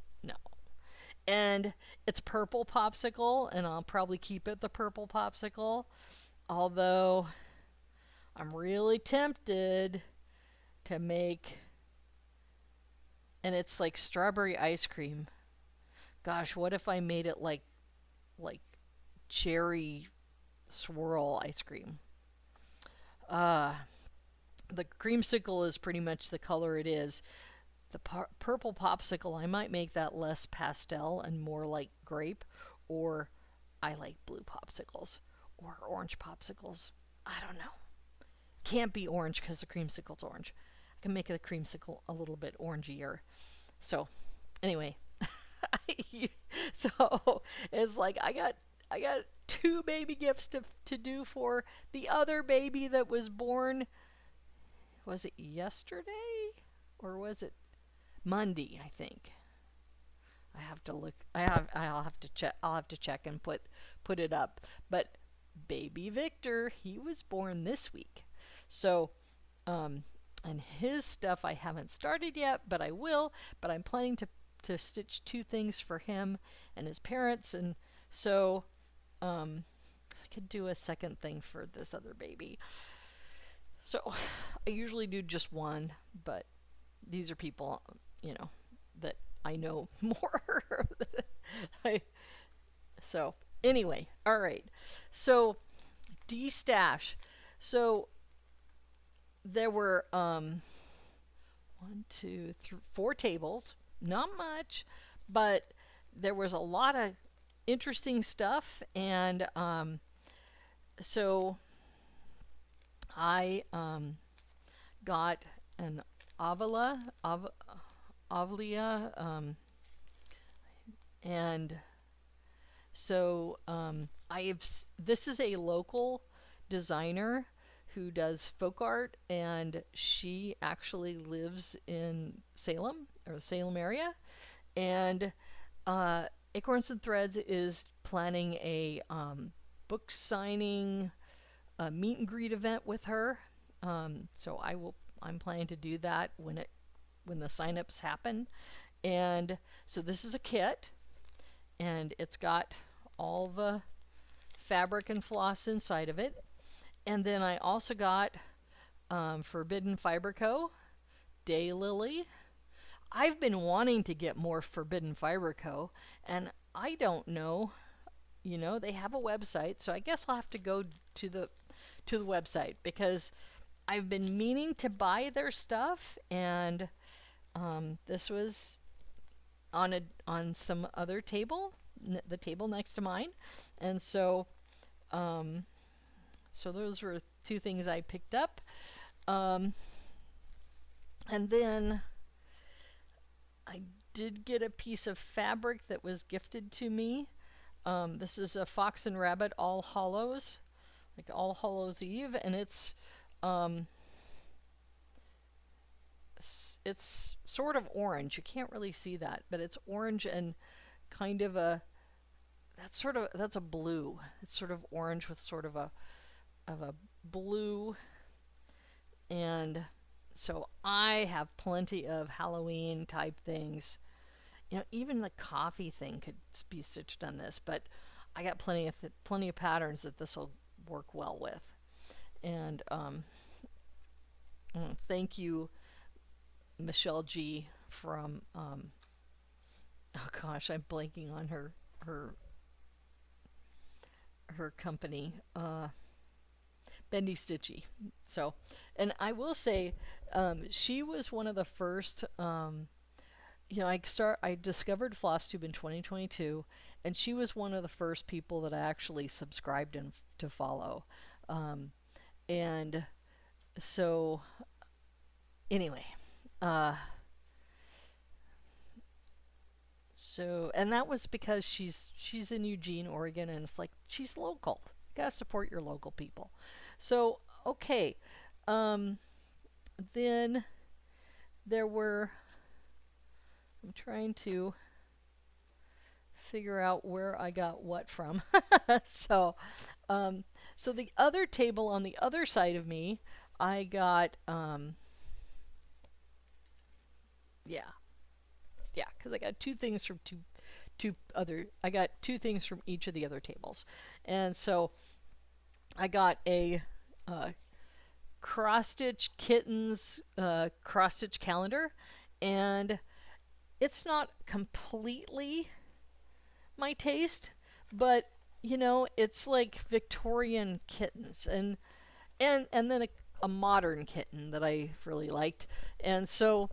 And it's purple popsicle, and I'll probably keep it the purple popsicle. Although I'm really tempted to make, and it's like strawberry ice cream. Gosh, what if I made it like cherry swirl ice cream? The creamsicle is pretty much the color it is. The purple popsicle, I might make that less pastel and more like grape, or I like blue popsicles or orange popsicles. I don't know. Can't be orange because the creamsicle's orange. I can make the creamsicle a little bit orangier. So anyway, so it's like I got 2 baby gifts to do for the other baby that was born. Was it yesterday or was it Monday? I think. I have to look. I'll have to check. I'll have to check and put it up. But baby Victor, he was born this week. So, and his stuff I haven't started yet, but I will. But I'm planning to stitch 2 things for him and his parents, and so I could do a second thing for this other baby. So I usually do just one, but these are people, that I know more. So anyway, all right. So de-stash. So there were 1, 2, 3, 4 tables. Not much, but there was a lot of interesting stuff, and so I got an Avila, and so this is a local designer who does folk art, and she actually lives in Salem, or the Salem area, and Acorns and Threads is planning a book signing, meet and greet event with her. So I'm planning to do that when the signups happen. And so this is a kit, and it's got all the fabric and floss inside of it. And then I also got Forbidden Fiber Co. Daylily. I've been wanting to get more Forbidden Fiber Co. And I don't know, they have a website, so I guess I'll have to go to the website, because I've been meaning to buy their stuff, and this was on some other table, the table next to mine, and so those were two things I picked up, and then I did get a piece of fabric that was gifted to me. This is a Fox and Rabbit All Hallows, like All Hallows Eve, and it's sort of orange. You can't really see that, but it's orange and kind of that's a blue. It's sort of orange with sort of a blue, and so I have plenty of Halloween type things. You know, even the coffee thing could be stitched on this, but I got plenty of patterns that this will work well with. And thank you, Michelle G from oh gosh, I'm blanking on her company, Bendy Stitchy. So, and I will say, she was one of the first. I discovered Flosstube in 2022, and she was one of the first people that I actually subscribed and to follow. And so, anyway, and that was because she's in Eugene, Oregon, and it's like she's local. You gotta support your local people. So okay, then there were. I'm trying to figure out where I got what from. So the other table on the other side of me, I got because I got two things from I got two things from each of the other tables, and so I got a cross stitch kittens cross stitch calendar, and it's not completely my taste, but you know, it's like Victorian kittens and then a modern kitten that I really liked. And so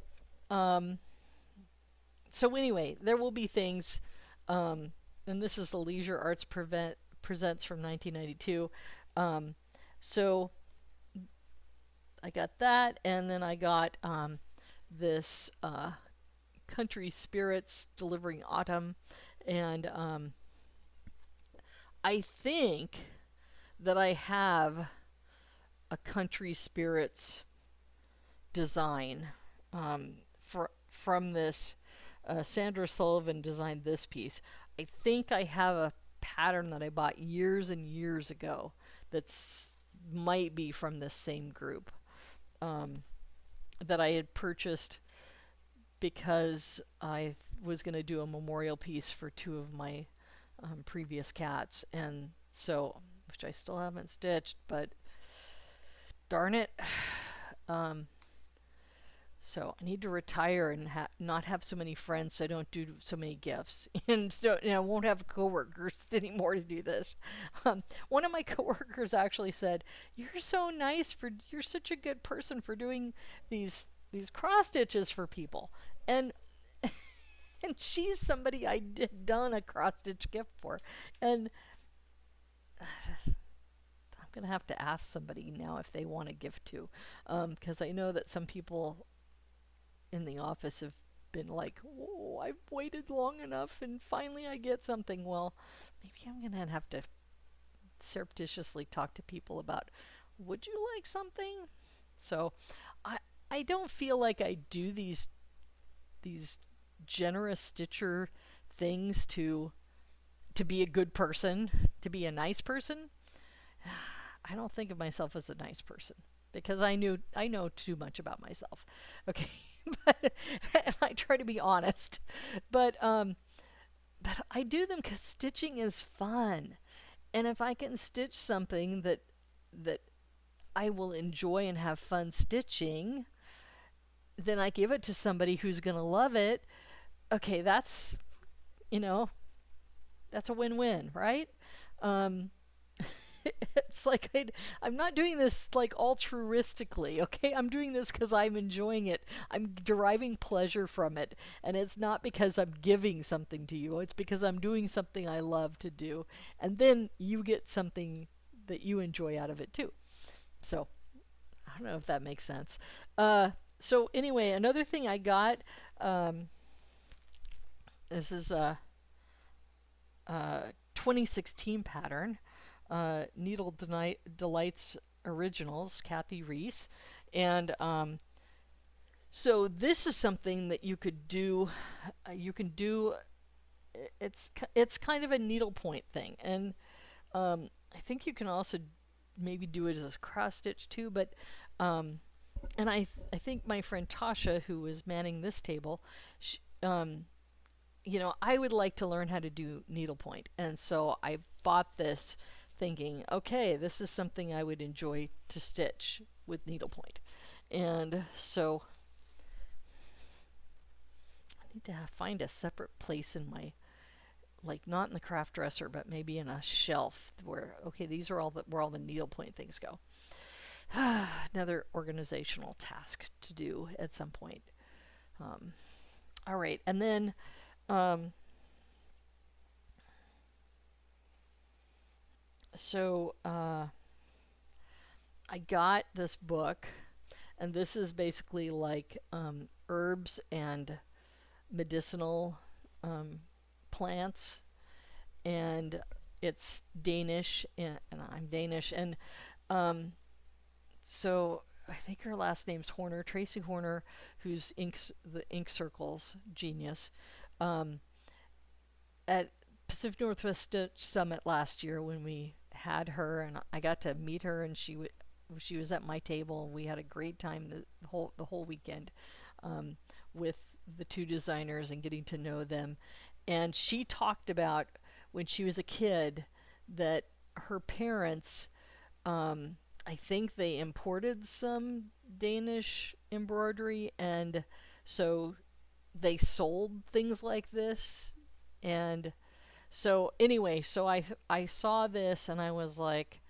anyway, there will be things, and this is the Leisure Arts Presents from 1992. So I got that, and then I got this Country Spirits Delivering Autumn, and I think that I have a Country Spirits design from this. Sandra Sullivan designed this piece. I think I have a pattern that I bought years and years ago that's might be from this same group, that I had purchased because I was going to do a memorial piece for two of my previous cats, and so, which I still haven't stitched, but darn it. So I need to retire and not have so many friends, so I don't do so many gifts, and so I won't have coworkers anymore to do this. One of my coworkers actually said, "You're so nice you're such a good person for doing these cross stitches for people," and she's somebody I did done a cross stitch gift for, and I'm gonna have to ask somebody now if they want a gift too, because I know that some people in the office have been like, "Oh, I've waited long enough and finally I get something." Well, maybe I'm gonna have to surreptitiously talk to people about, would you like something? So I don't feel like I do these generous stitcher things to be a good person, to be a nice person. I don't think of myself as a nice person because I know too much about myself. Okay. But I try to be honest, but I do them because stitching is fun, and if I can stitch something that I will enjoy and have fun stitching, then I give it to somebody who's gonna love it. Okay, that's a win-win, right? it's like I'm not doing this like altruistically, okay? I'm doing this because I'm enjoying it. I'm deriving pleasure from it. And it's not because I'm giving something to you, it's because I'm doing something I love to do. And then you get something that you enjoy out of it too. So I don't know if that makes sense. So anyway, another thing I got, this is a 2016 pattern, Needle Delights Originals, Kathy Reese. And so this is something that you could do. You can do. It's kind of a needlepoint thing, and I think you can also maybe do it as a cross stitch too. But and I think my friend Tasha, who was manning this table, you know, I would like to learn how to do needlepoint, and so I bought this thinking, okay, this is something I would enjoy to stitch with needlepoint. And so I need to find a separate place in my, like not in the craft dresser, but maybe in a shelf where, okay, these are all where all the needlepoint things go. Another organizational task to do at some point. All right, and then so I got this book, and this is basically like herbs and medicinal plants, and it's Danish, and I'm Danish, and so I think her last name's Horner, Tracy Horner, who's the Ink Circles genius. At Pacific Northwest Stitch Summit last year, when we had her, and I got to meet her, and she was at my table, and we had a great time the whole weekend with the two designers and getting to know them. And she talked about when she was a kid that her parents, I think they imported some Danish embroidery, and so they sold things like this. And so anyway, so I saw this and I was like,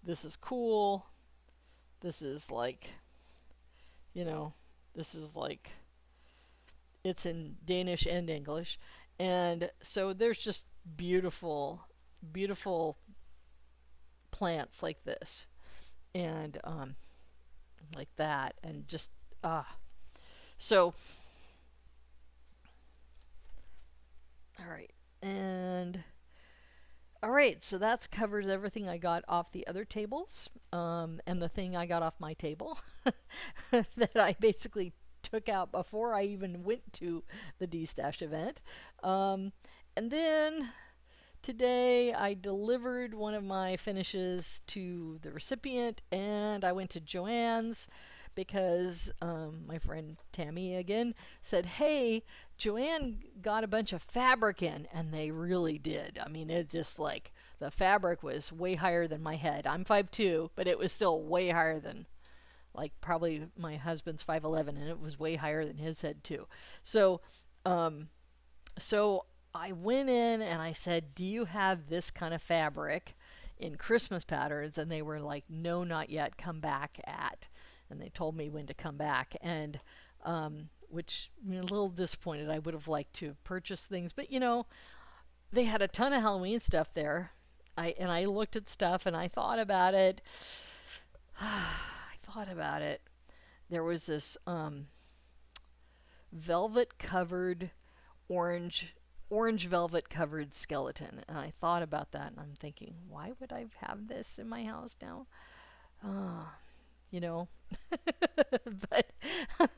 this is cool. This is like, you know, this is like, it's in Danish and English. And so there's just beautiful, beautiful plants like this, and like that, and just so all right, and all right, so that's covers everything I got off the other tables, and the thing I got off my table that I basically took out before I even went to the D-Stash event. And then today I delivered one of my finishes to the recipient, and I went to Joann's because my friend Tammy again said, hey, Joanne got a bunch of fabric in, and they really did. I mean, it just like, the fabric was way higher than my head. I'm 5'2", but it was still way higher than, like, probably my husband's 5'11", and it was way higher than his head too. So so I went in and I said, do you have this kind of fabric in Christmas patterns? And they were like, no, not yet, come back at. And they told me when to come back, and which, I mean, a little disappointed. I would have liked to have purchased things, but you know, they had a ton of Halloween stuff there. I looked at stuff and I thought about it. I thought about it. There was this velvet covered orange velvet covered skeleton, and I thought about that, and I'm thinking, why would I have this in my house now? You know, but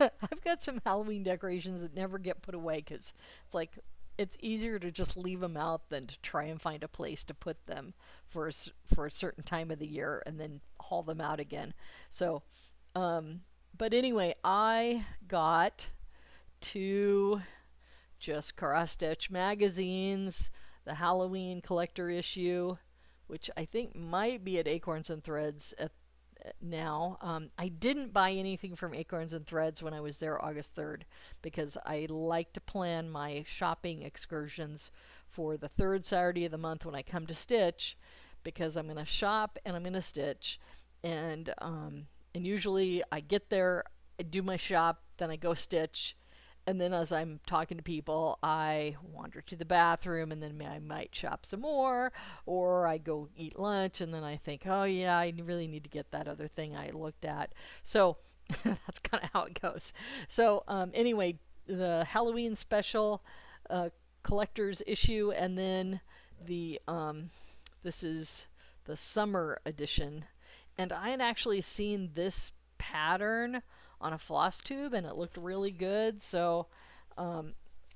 I've got some Halloween decorations that never get put away because it's like, it's easier to just leave them out than to try and find a place to put them for a certain time of the year and then haul them out again. So, but anyway, I got to just cross stitch magazines, the Halloween collector issue, which I think might be at Acorns and Threads now. I didn't buy anything from Acorns and Threads when I was there August 3rd because I like to plan my shopping excursions for the third Saturday of the month when I come to stitch, because I'm going to shop and I'm going to stitch. And usually I get there, I do my shop, then I go stitch. And then as I'm talking to people, I wander to the bathroom, and then I might shop some more, or I go eat lunch, and then I think, oh yeah, I really need to get that other thing I looked at. So that's kind of how it goes. So anyway, the Halloween special collector's issue, and then the this is the summer edition. And I had actually seen this pattern on a floss tube, and it looked really good. So,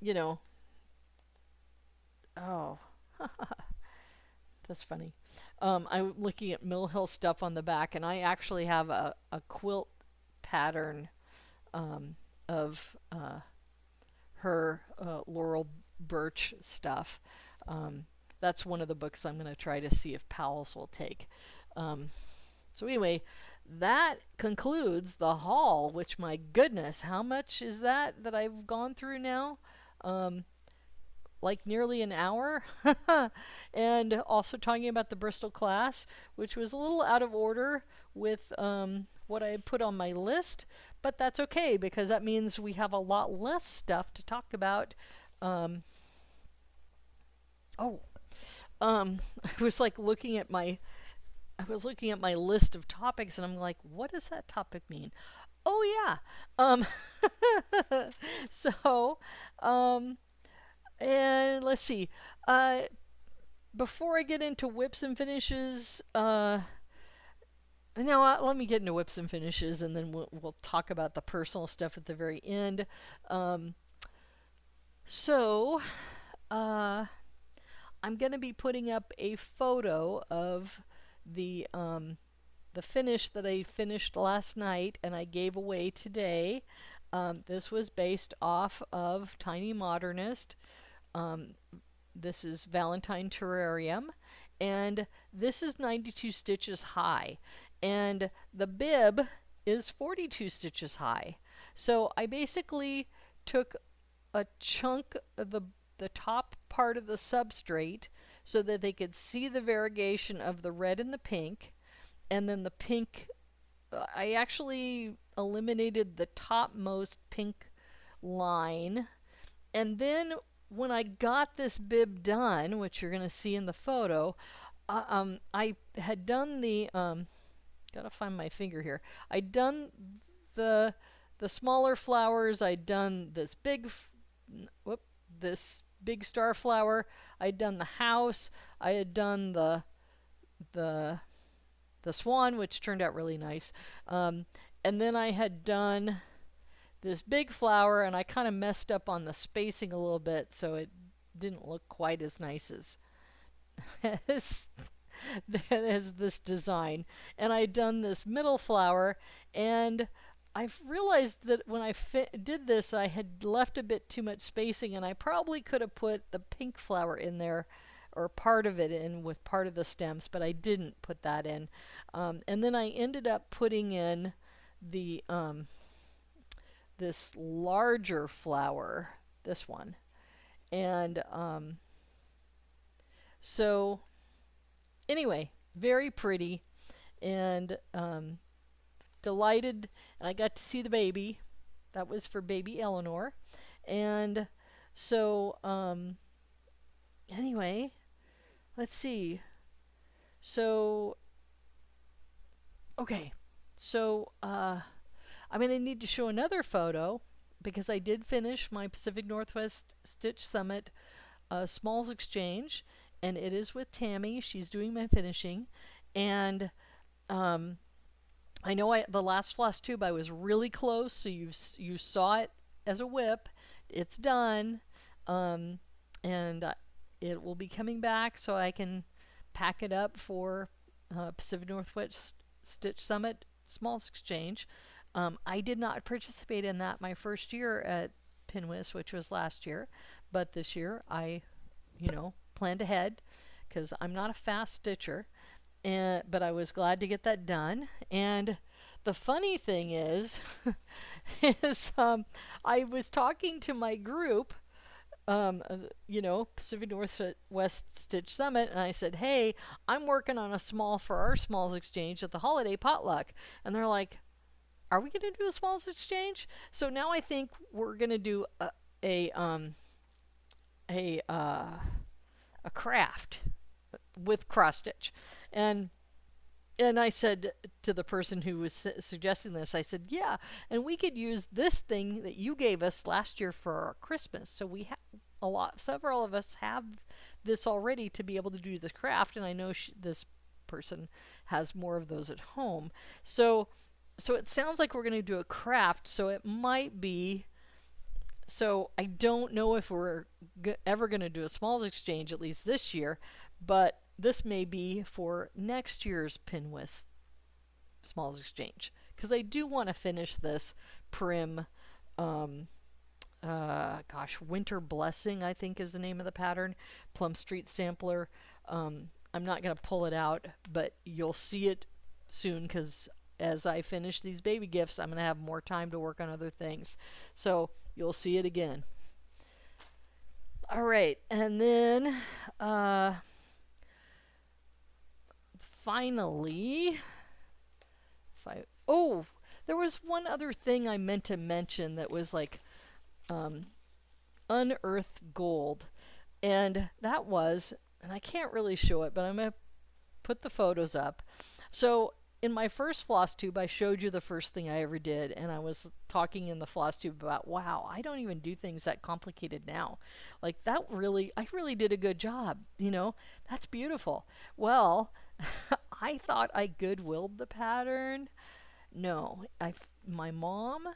you know, oh, that's funny. I'm looking at Mill Hill stuff on the back, and I actually have a quilt pattern of her Laurel Birch stuff. That's one of the books I'm going to try to see if Powell's will take. So anyway, that concludes the haul, which, my goodness, how much is that I've gone through now? Like nearly an hour. And also talking about the Bristol class, which was a little out of order with what I had put on my list, but that's okay, because that means we have a lot less stuff to talk about. I was like looking at my list of topics, and I'm like, what does that topic mean? Oh yeah. So, and let's see. Before I get into whips and finishes, let me get into whips and finishes, and then we'll talk about the personal stuff at the very end. I'm going to be putting up a photo of the finish that I finished last night and I gave away today. This was based off of Tiny Modernist. This is Valentine Terrarium, and this is 92 stitches high, and the bib is 42 stitches high. So I basically took a chunk of the top part of the substrate so that they could see the variegation of the red and the pink, and then the pink, I actually eliminated the topmost pink line, and then when I got this bib done, which you're going to see in the photo, I had done the gotta find my finger here. I'd done the smaller flowers. I'd done this this big star flower. I'd done the house. I had done the swan, which turned out really nice. And then I had done this big flower, and I kind of messed up on the spacing a little bit, so it didn't look quite as nice as this design. And I'd done this middle flower, and I've realized that when I did this, I had left a bit too much spacing, and I probably could have put the pink flower in there, or part of it in with part of the stems, but I didn't put that in. And then I ended up putting in the this larger flower, this one. And so anyway, very pretty, and delighted, and I got to see the baby. That was for baby Eleanor. And so anyway, let's see. So okay, so I'm going to need to show another photo, because I did finish my Pacific Northwest Stitch Summit Smalls Exchange, and it is with Tammy. She's doing my finishing, and I know the last floss tube I was really close, so you saw it as a whip. It's done, and it will be coming back so I can pack it up for Pacific Northwest Stitch Summit Smalls Exchange. I did not participate in that my first year at PNWSS, which was last year, but this year I, planned ahead, because I'm not a fast stitcher, but I was glad to get that done. And the funny thing is, I was talking to my group Pacific Northwest Stitch Summit, and I said, "Hey, I'm working on a small for our smalls exchange at the holiday potluck," and they're like, "Are we going to do a smalls exchange?" So now I think we're going to do a a uh, a craft with cross stitch, and I said to the person who was suggesting this, I said, "Yeah, and we could use this thing that you gave us last year for our Christmas. So we have several of us have this already to be able to do this craft, and I know this person has more of those at home. So it sounds like we're going to do a craft. So it might be. So I don't know if we're ever going to do a smalls exchange, at least this year, but this may be for next year's PNWSS smalls exchange, because I do want to finish this Prim, Winter Blessing, I think is the name of the pattern, Plum Street Sampler. I'm not going to pull it out, but you'll see it soon, because as I finish these baby gifts, I'm going to have more time to work on other things. So you'll see it again. All right, and then finally, there was one other thing I meant to mention that was like unearthed gold, and that was, and I can't really show it, but I'm going to put the photos up. So in my first floss tube, I showed you the first thing I ever did, and I was talking in the floss tube about, wow, I don't even do things that complicated now. Like I really did a good job, that's beautiful. Well, I thought I goodwilled the pattern. No, my mom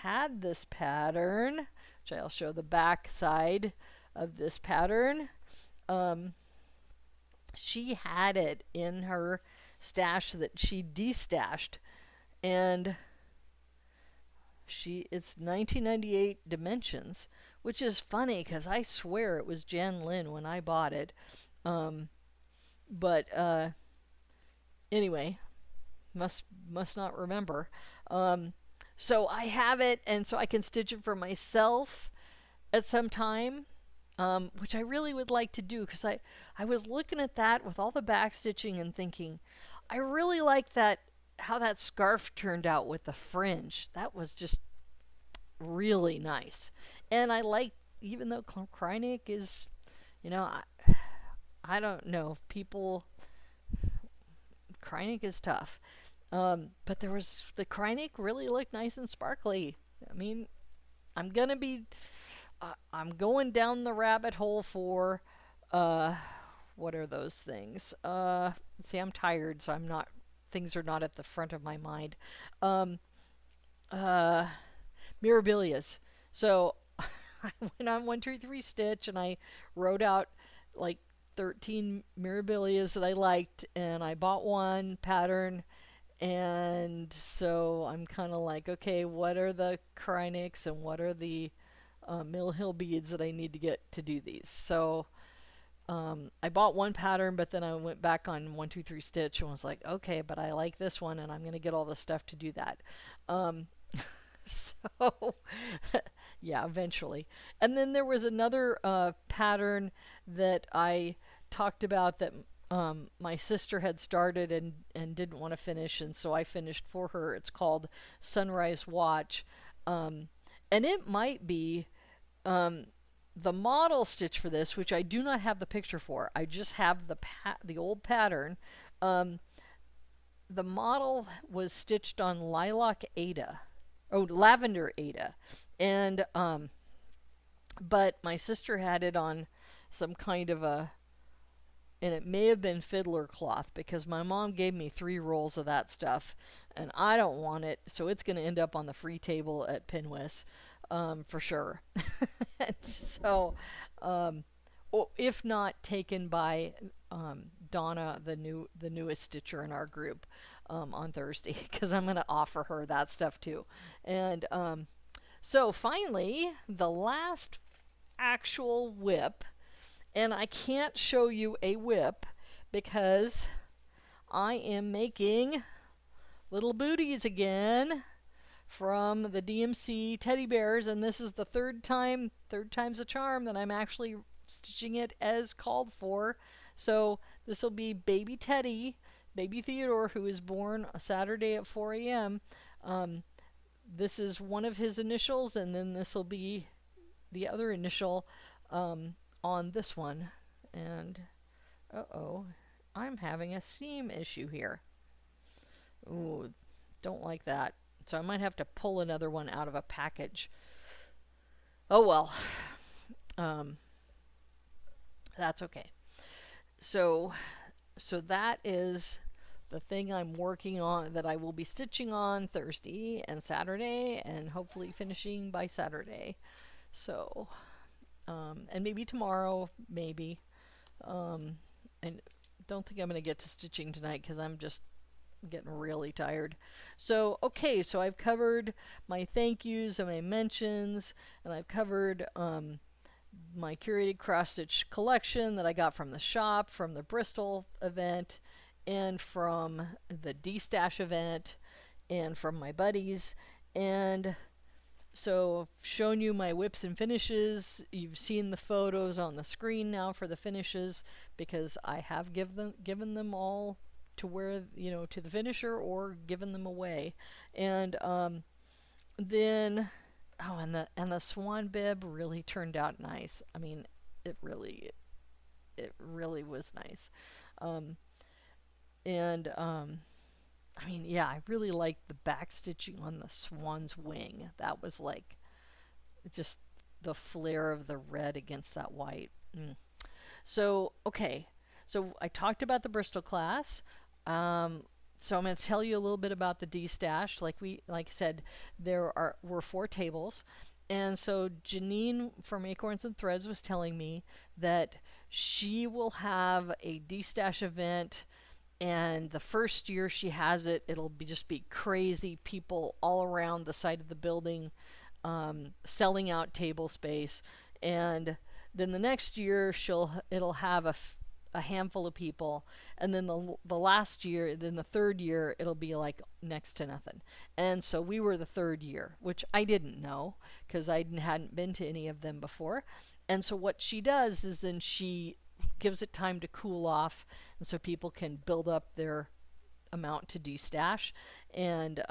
had this pattern, which I'll show the back side of this pattern. She had it in her stash that she destashed, and it's 1998 dimensions, which is funny because I swear it was Jan Lynn when I bought it. But anyway, must not remember. So I have it, and so I can stitch it for myself at some time, which I really would like to do, because I was looking at that with all the back stitching and thinking, I really like that, how that scarf turned out with the fringe. That was just really nice. And I like, even though Kreinik is, I don't know, Kreinik is tough. But the Kreinik really looked nice and sparkly. I mean, I'm going down the rabbit hole for, what are those things? See, I'm tired, so things are not at the front of my mind. Mirabilias. So I went on 1, 2, 3 stitch, and I wrote out like 13 mirabilias that I liked, and I bought one pattern. And so I'm kind of like, okay, what are the Kreiniks and what are the Mill Hill beads that I need to get to do these? So I bought one pattern, but then I went back on 1, 2, 3 stitch and was like, okay, but I like this one, and I'm going to get all the stuff to do that. So yeah, eventually. And then there was another pattern that I talked about that my sister had started and didn't want to finish, and so I finished for her. It's called Sunrise Watch, and it might be the model stitch for this, which I do not have the picture for. I just have the old pattern. The model was stitched on lavender Ada, and but my sister had it on some kind of and it may have been fiddler cloth, because my mom gave me 3 rolls of that stuff, and I don't want it, so it's going to end up on the free table at PNWSS, for sure. And so, if not taken by Donna, the newest stitcher in our group, on Thursday, because I'm going to offer her that stuff too. And so finally, the last actual whip. And I can't show you a whip because I am making little booties again from the DMC teddy bears, and this is the third time's a charm that I'm actually stitching it as called for. So this will be baby Teddy, baby Theodore, who is born a Saturday at 4 a.m. This is one of his initials, and then this will be the other initial on this one. And uh-oh, I'm having a seam issue here. Ooh, don't like that. So I might have to pull another one out of a package. Oh well. That's okay. So that is the thing I'm working on, that I will be stitching on Thursday and Saturday, and hopefully finishing by Saturday. So, and maybe tomorrow, maybe. And don't think I'm going to get to stitching tonight because I'm just getting really tired. So, okay, so I've covered my thank yous and my mentions, and I've covered my curated cross-stitch collection that I got from the shop, from the Bristol event, and from the D-Stash event, and from my buddies. And so I've shown you my whips and finishes. You've seen the photos on the screen now for the finishes, because I have given them all to wear, to the finisher, or given them away. And then, oh, and the swan bib really turned out nice. I mean, it really was nice. I mean, yeah, I really liked the back stitching on the swan's wing. That was like just the flare of the red against that white. So, okay. So I talked about the Bristol class. So I'm going to tell you a little bit about the D-Stash. Like I said, were 4 tables. And so Janine from Acorns and Threads was telling me that she will have a D-Stash event, and the first year she has it, it'll just be crazy people all around the side of the building, selling out table space. And then the next year it'll have a handful of people, and then the third year it'll be like next to nothing. And so we were the third year, which I didn't know because I hadn't been to any of them before. And so what she does is then she gives it time to cool off, and so people can build up their amount to D-Stash. And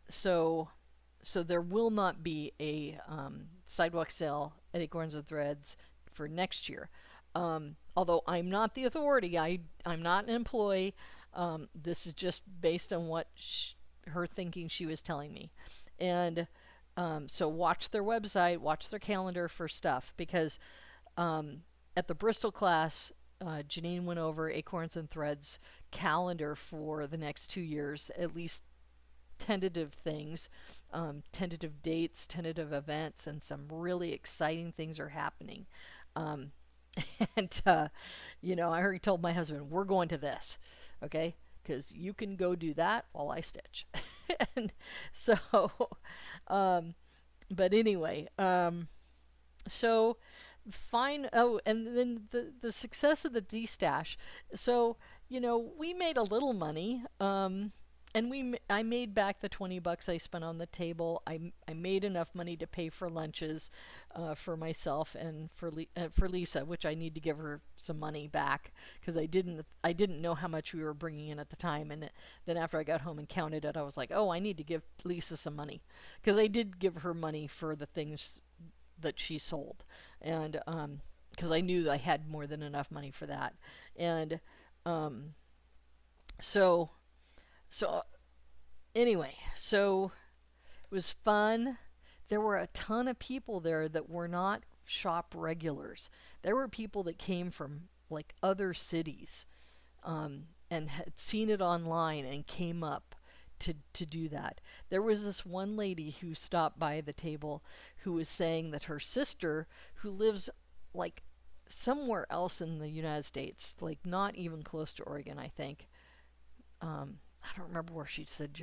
so there will not be a sidewalk sale at Acorns and Threads for next year. Although I'm not the authority, I'm not an employee. This is just based on what her thinking she was telling me. And so watch their website, watch their calendar for stuff, because at the Bristol class, Janine went over Acorns and Threads calendar for the next 2 years, at least tentative things, tentative dates, tentative events, and some really exciting things are happening. And, I already told my husband, we're going to this, okay? Because you can go do that while I stitch. And so, but anyway, so fine. Oh, and then the success of the D-Stash. So, we made a little money. And I made back the $20 I spent on the table. I made enough money to pay for lunches for myself and for Lisa, which I need to give her some money back because I didn't know how much we were bringing in at the time. And then after I got home and counted it, I was like, oh, I need to give Lisa some money, because I did give her money for the things that she sold, and because I knew that I had more than enough money for that. And so anyway, so it was fun. There were a ton of people there that were not shop regulars. There were people that came from like other cities, and had seen it online and came up to do that. There was this one lady who stopped by the table who was saying that her sister, who lives like somewhere else in the United States, like not even close to Oregon, I think. I don't remember where she said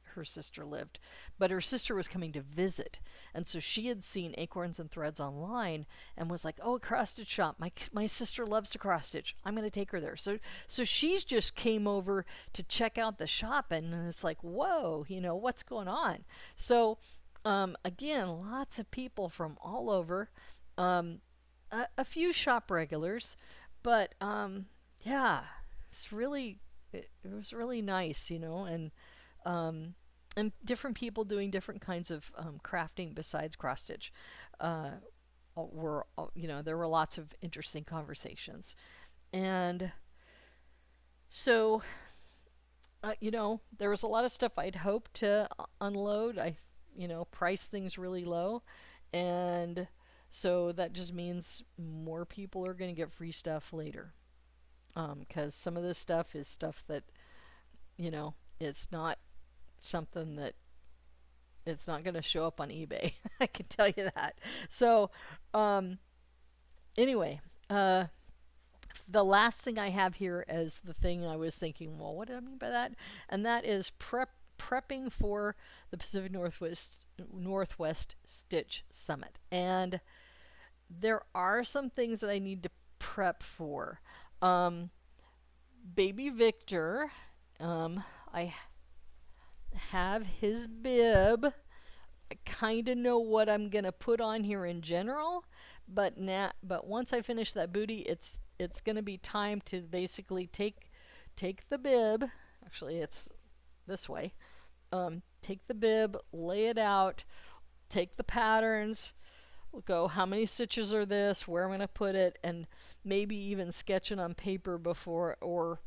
her sister lived, but her sister was coming to visit, and so she had seen Acorns and Threads online and was like, "Oh, a cross stitch shop. My sister loves to cross stitch. I'm going to take her there." So she just came over to check out the shop, and it's like, "Whoa, what's going on?" So again, lots of people from all over, a few shop regulars, but yeah, it's really it was really nice, um, and different people doing different kinds of crafting besides cross stitch. Uh, there were lots of interesting conversations, and so there was a lot of stuff I'd hoped to unload. I priced things really low, and so that just means more people are going to get free stuff later. Because some of this stuff is stuff that it's not something that it's not going to show up on eBay. I can tell you that. So, anyway, the last thing I have here is the thing I was thinking, well, what do I mean by that? And that is prepping for the Pacific Northwest Stitch Summit. And there are some things that I need to prep for. Baby Victor, I have his bib. I kind of know what I'm gonna put on here in general, but once I finish that booty, it's gonna be time to basically take the bib. Actually, it's this way. Take the bib, lay it out, take the patterns, go how many stitches are this, where I'm going to put it, and maybe even sketch it on paper before, or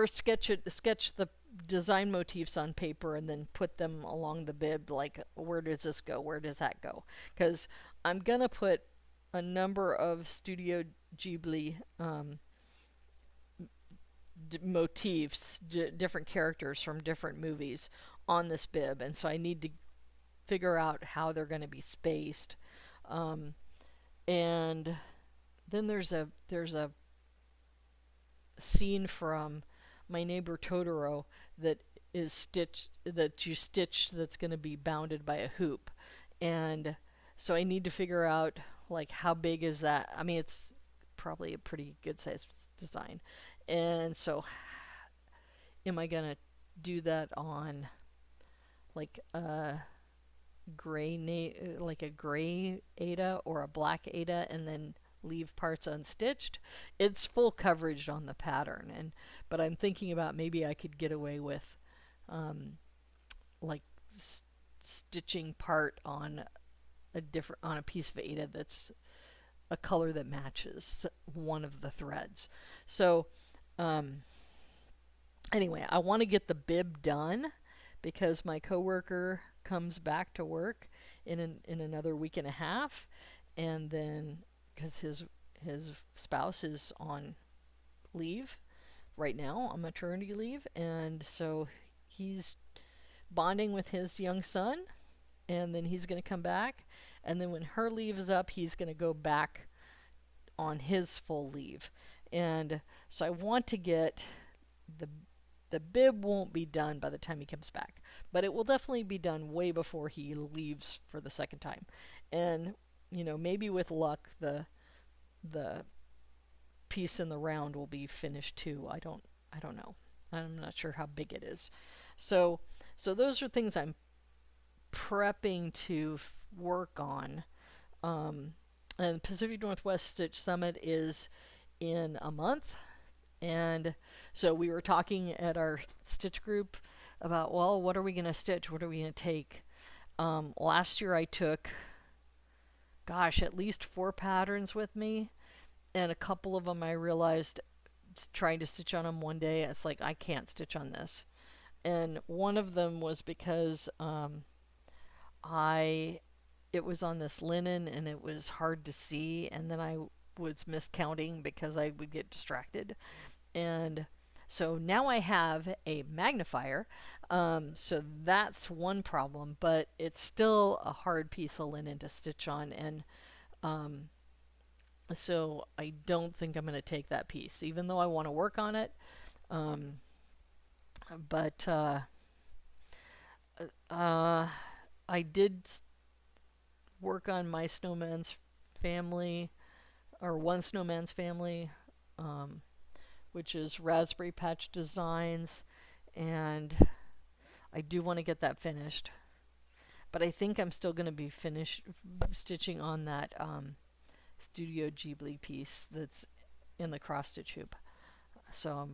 sketch the design motifs on paper and then put them along the bib, like where does this go, where does that go, because I'm going to put a number of Studio Ghibli motifs, different characters from different movies on this bib, and so I need to figure out how they're going to be spaced. And then there's a scene from My Neighbor Totoro that is stitched that's going to be bounded by a hoop, and so I need to figure out like how big is that. I mean, it's probably a pretty good size design, and so am I gonna do that on like a like a gray Ada or a black Ada and then leave parts unstitched? It's full coverage on the pattern, but I'm thinking about maybe I could get away with like stitching part on a piece of Ada that's a color that matches one of the threads. So anyway, I want to get the bib done because my coworker comes back to work in another week and a half, and then because his spouse is on leave right now, on maternity leave, and so he's bonding with his young son, and then he's going to come back, and then when her leave is up, he's going to go back on his full leave. And so I want to get the bib won't be done by the time he comes back, but it will definitely be done way before he leaves for the second time. And maybe with luck the piece in the round will be finished too. I don't know. I'm not sure how big it is. So those are things I'm prepping to work on. And Pacific Northwest Stitch Summit is in a month. And so we were talking at our stitch group about, well, what are we going to stitch? What are we going to take? Last year I took, at least 4 patterns with me. And a couple of them I realized trying to stitch on them one day, it's like, I can't stitch on this. And one of them was because it was on this linen and it was hard to see, and then I was miscounting because I would get distracted. And so now I have a magnifier, so that's one problem, but it's still a hard piece of linen to stitch on, and so I don't think I'm going to take that piece, even though I want to work on it. But uh, I did work on my snowman's family, or one snowman's family, um, which is Raspberry Patch Designs, and I do want to get that finished. But I think I'm still going to be stitching on that Studio Ghibli piece that's in the cross stitch hoop. So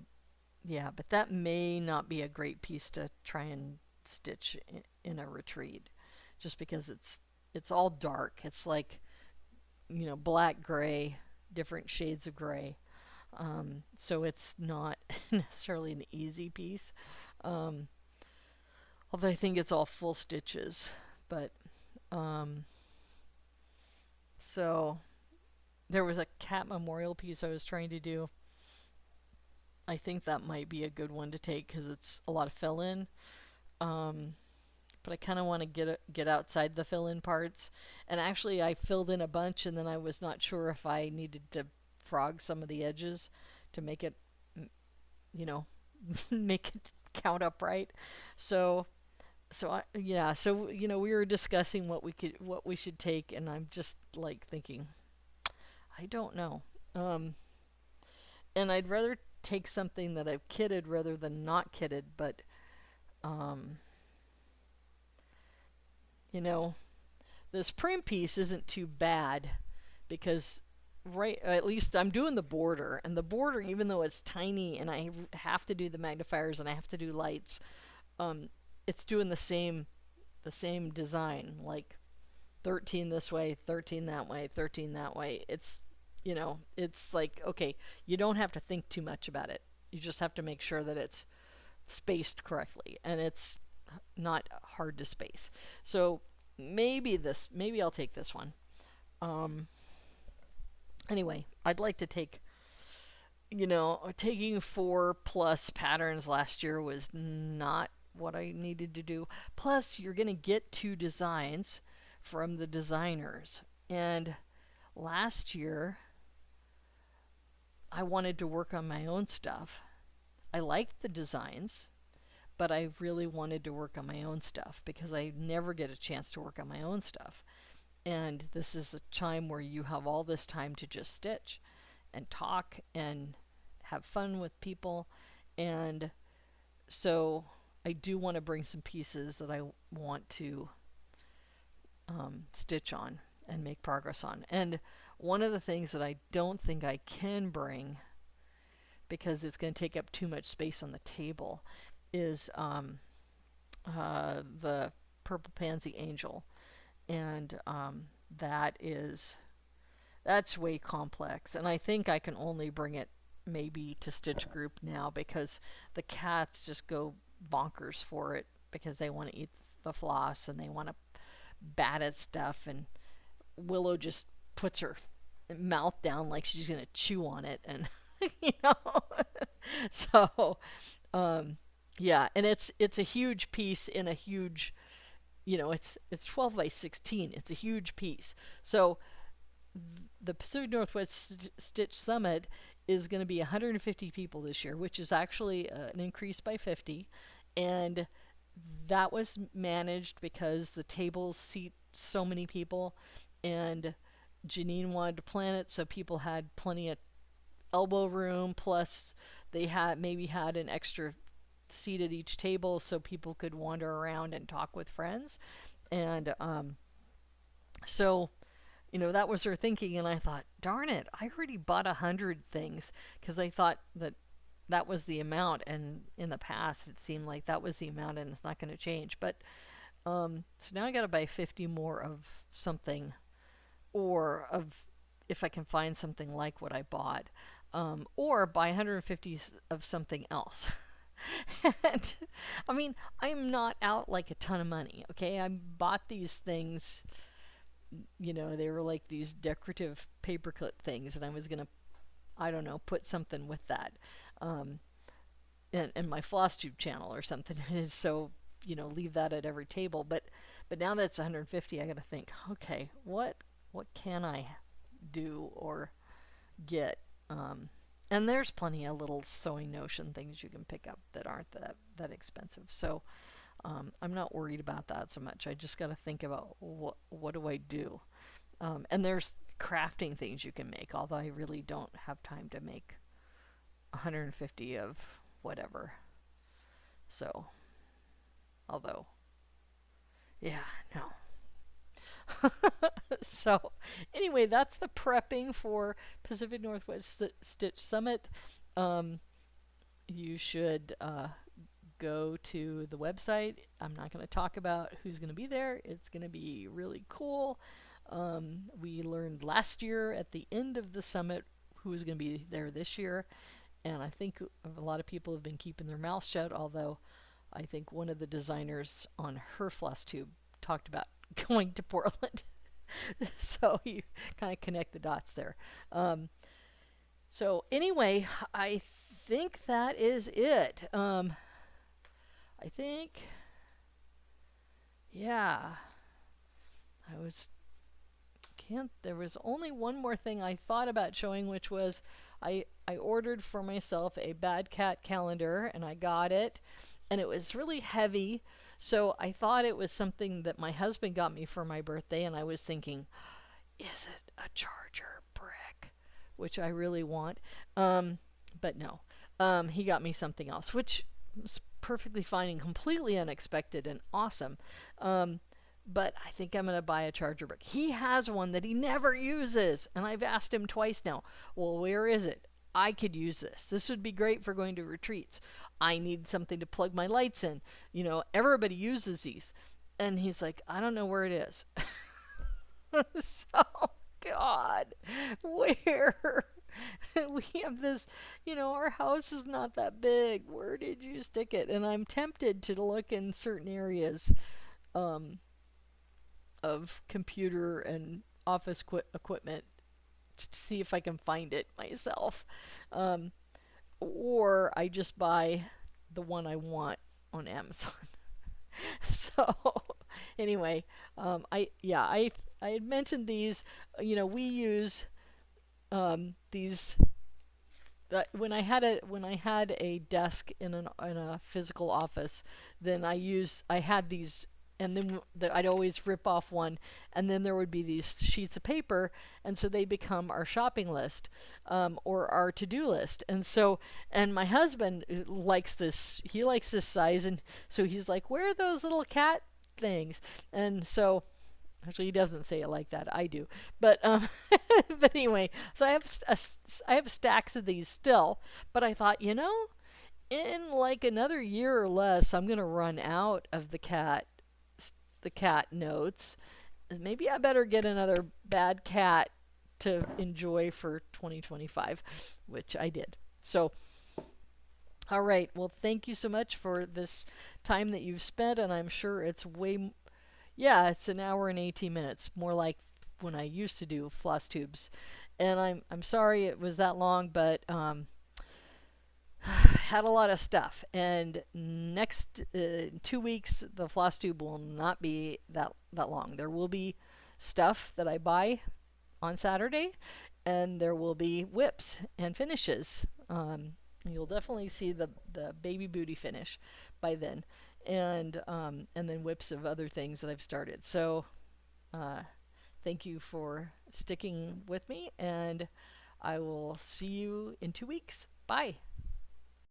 yeah, but that may not be a great piece to try and stitch in a retreat, just because it's all dark. It's like, black, gray, different shades of gray. So it's not necessarily an easy piece. Um, Although I think it's all full stitches. But um, so there was a cat memorial piece I was trying to do. I think that might be a good one to take because it's a lot of fill in. But I kind of want to get outside the fill in parts. And actually, I filled in a bunch, and then I was not sure if I needed to frog some of the edges to make it, make it count up right. So we were discussing what we should take, and I'm just like thinking, I don't know. And I'd rather take something that I've kitted rather than not kitted, but um, this prim piece isn't too bad because at least I'm doing the border, and the border, even though it's tiny and I have to do the magnifiers and I have to do lights, it's doing the same design, like 13 this way, 13 that way, 13 that way. It's like, okay, you don't have to think too much about it. You just have to make sure that it's spaced correctly, and it's not hard to space. So maybe I'll take this one. Anyway, I'd like to take, taking 4+ patterns last year was not what I needed to do. Plus, you're going to get 2 designs from the designers. And last year, I wanted to work on my own stuff. I liked the designs, but I really wanted to work on my own stuff because I never get a chance to work on my own stuff. And this is a time where you have all this time to just stitch and talk and have fun with people. And so I do want to bring some pieces that I want to stitch on and make progress on. And one of the things that I don't think I can bring, because it's going to take up too much space on the table, is the Purple Pansy Angel. And that's way complex. And I think I can only bring it maybe to Stitch Group now because the cats just go bonkers for it because they want to eat the floss and they want to bat at stuff, and Willow just puts her mouth down like she's going to chew on it, and so yeah, and it's a huge piece in a huge, it's 12 by 16. It's a huge piece. So the Pacific Northwest Stitch Summit is going to be 150 people this year, which is actually an increase by 50. And that was managed because the tables seat so many people, and Janine wanted to plan it so people had plenty of elbow room, plus they maybe had an extra seat at each table so people could wander around and talk with friends. And so that was her thinking, and I thought, darn it, I already bought 100 things because I thought that was the amount, and in the past it seemed like that was the amount, and it's not going to change. But so now I got to buy 50 more of something, or if I can find something like what I bought, or buy 150 of something else. And I mean, I'm not out like a ton of money, okay? I bought these things, they were like these decorative paperclip things, and I was gonna, I don't know, put something with that, and my Flosstube channel or something. So leave that at every table. But now that's 150, I got to think, okay, what can I do or get? And there's plenty of little sewing notion things you can pick up that aren't that expensive. So I'm not worried about that so much. I just got to think about what do I do. And there's crafting things you can make, although I really don't have time to make 150 of whatever. So, although, yeah, no. So, anyway, that's the prepping for Pacific Northwest Stitch Summit. You should go to the website. I'm not going to talk about who's going to be there. It's going to be really cool. We learned last year at the end of the summit who's going to be there this year. And I think a lot of people have been keeping their mouths shut, although I think one of the designers on her Flosstube talked about going to Portland. So you kind of connect the dots there. So anyway, I think that is it. I think, yeah, there was only one more thing I thought about showing, which was I ordered for myself a Bad Cat calendar, and I got it, and it was really heavy, so I thought it was something that my husband got me for my birthday, and I was thinking, is it a charger brick? Which I really want, but no. He got me something else, which was perfectly fine and completely unexpected and awesome. But I think I'm going to buy a charger brick. He has one that he never uses, and I've asked him twice now, well, where is it? I could use this. This would be great for going to retreats. I need something to plug my lights in. You know, everybody uses these. And he's like, I don't know where it is. So, God, where? We have this, our house is not that big. Where did you stick it? And I'm tempted to look in certain areas of computer and office equipment to see if I can find it myself. Or I just buy the one I want on Amazon. So anyway, I had mentioned these. We use these. When I had a desk in a physical office, then I had these, and then I'd always rip off one, and then there would be these sheets of paper, and so they become our shopping list, or our to-do list. And my husband likes this. He likes this size, and so he's like, "Where are those little cat things?" And so, actually, he doesn't say it like that. I do, but but anyway, so I have stacks of these still. But I thought, in like another year or less, I'm gonna run out of the cat notes. Maybe I better get another Bad Cat to enjoy for 2025, which I did. So, all right. Well, thank you so much for this time that you've spent, and I'm sure it's it's an hour and 18 minutes, more like when I used to do floss tubes. And I'm sorry it was that long, but had a lot of stuff. And next 2 weeks, the floss tube will not be that long. There will be stuff that I buy on Saturday, and there will be whips and finishes. You'll definitely see the baby booty finish by then, and then whips of other things that I've started. So thank you for sticking with me, and I will see you in 2 weeks. Bye.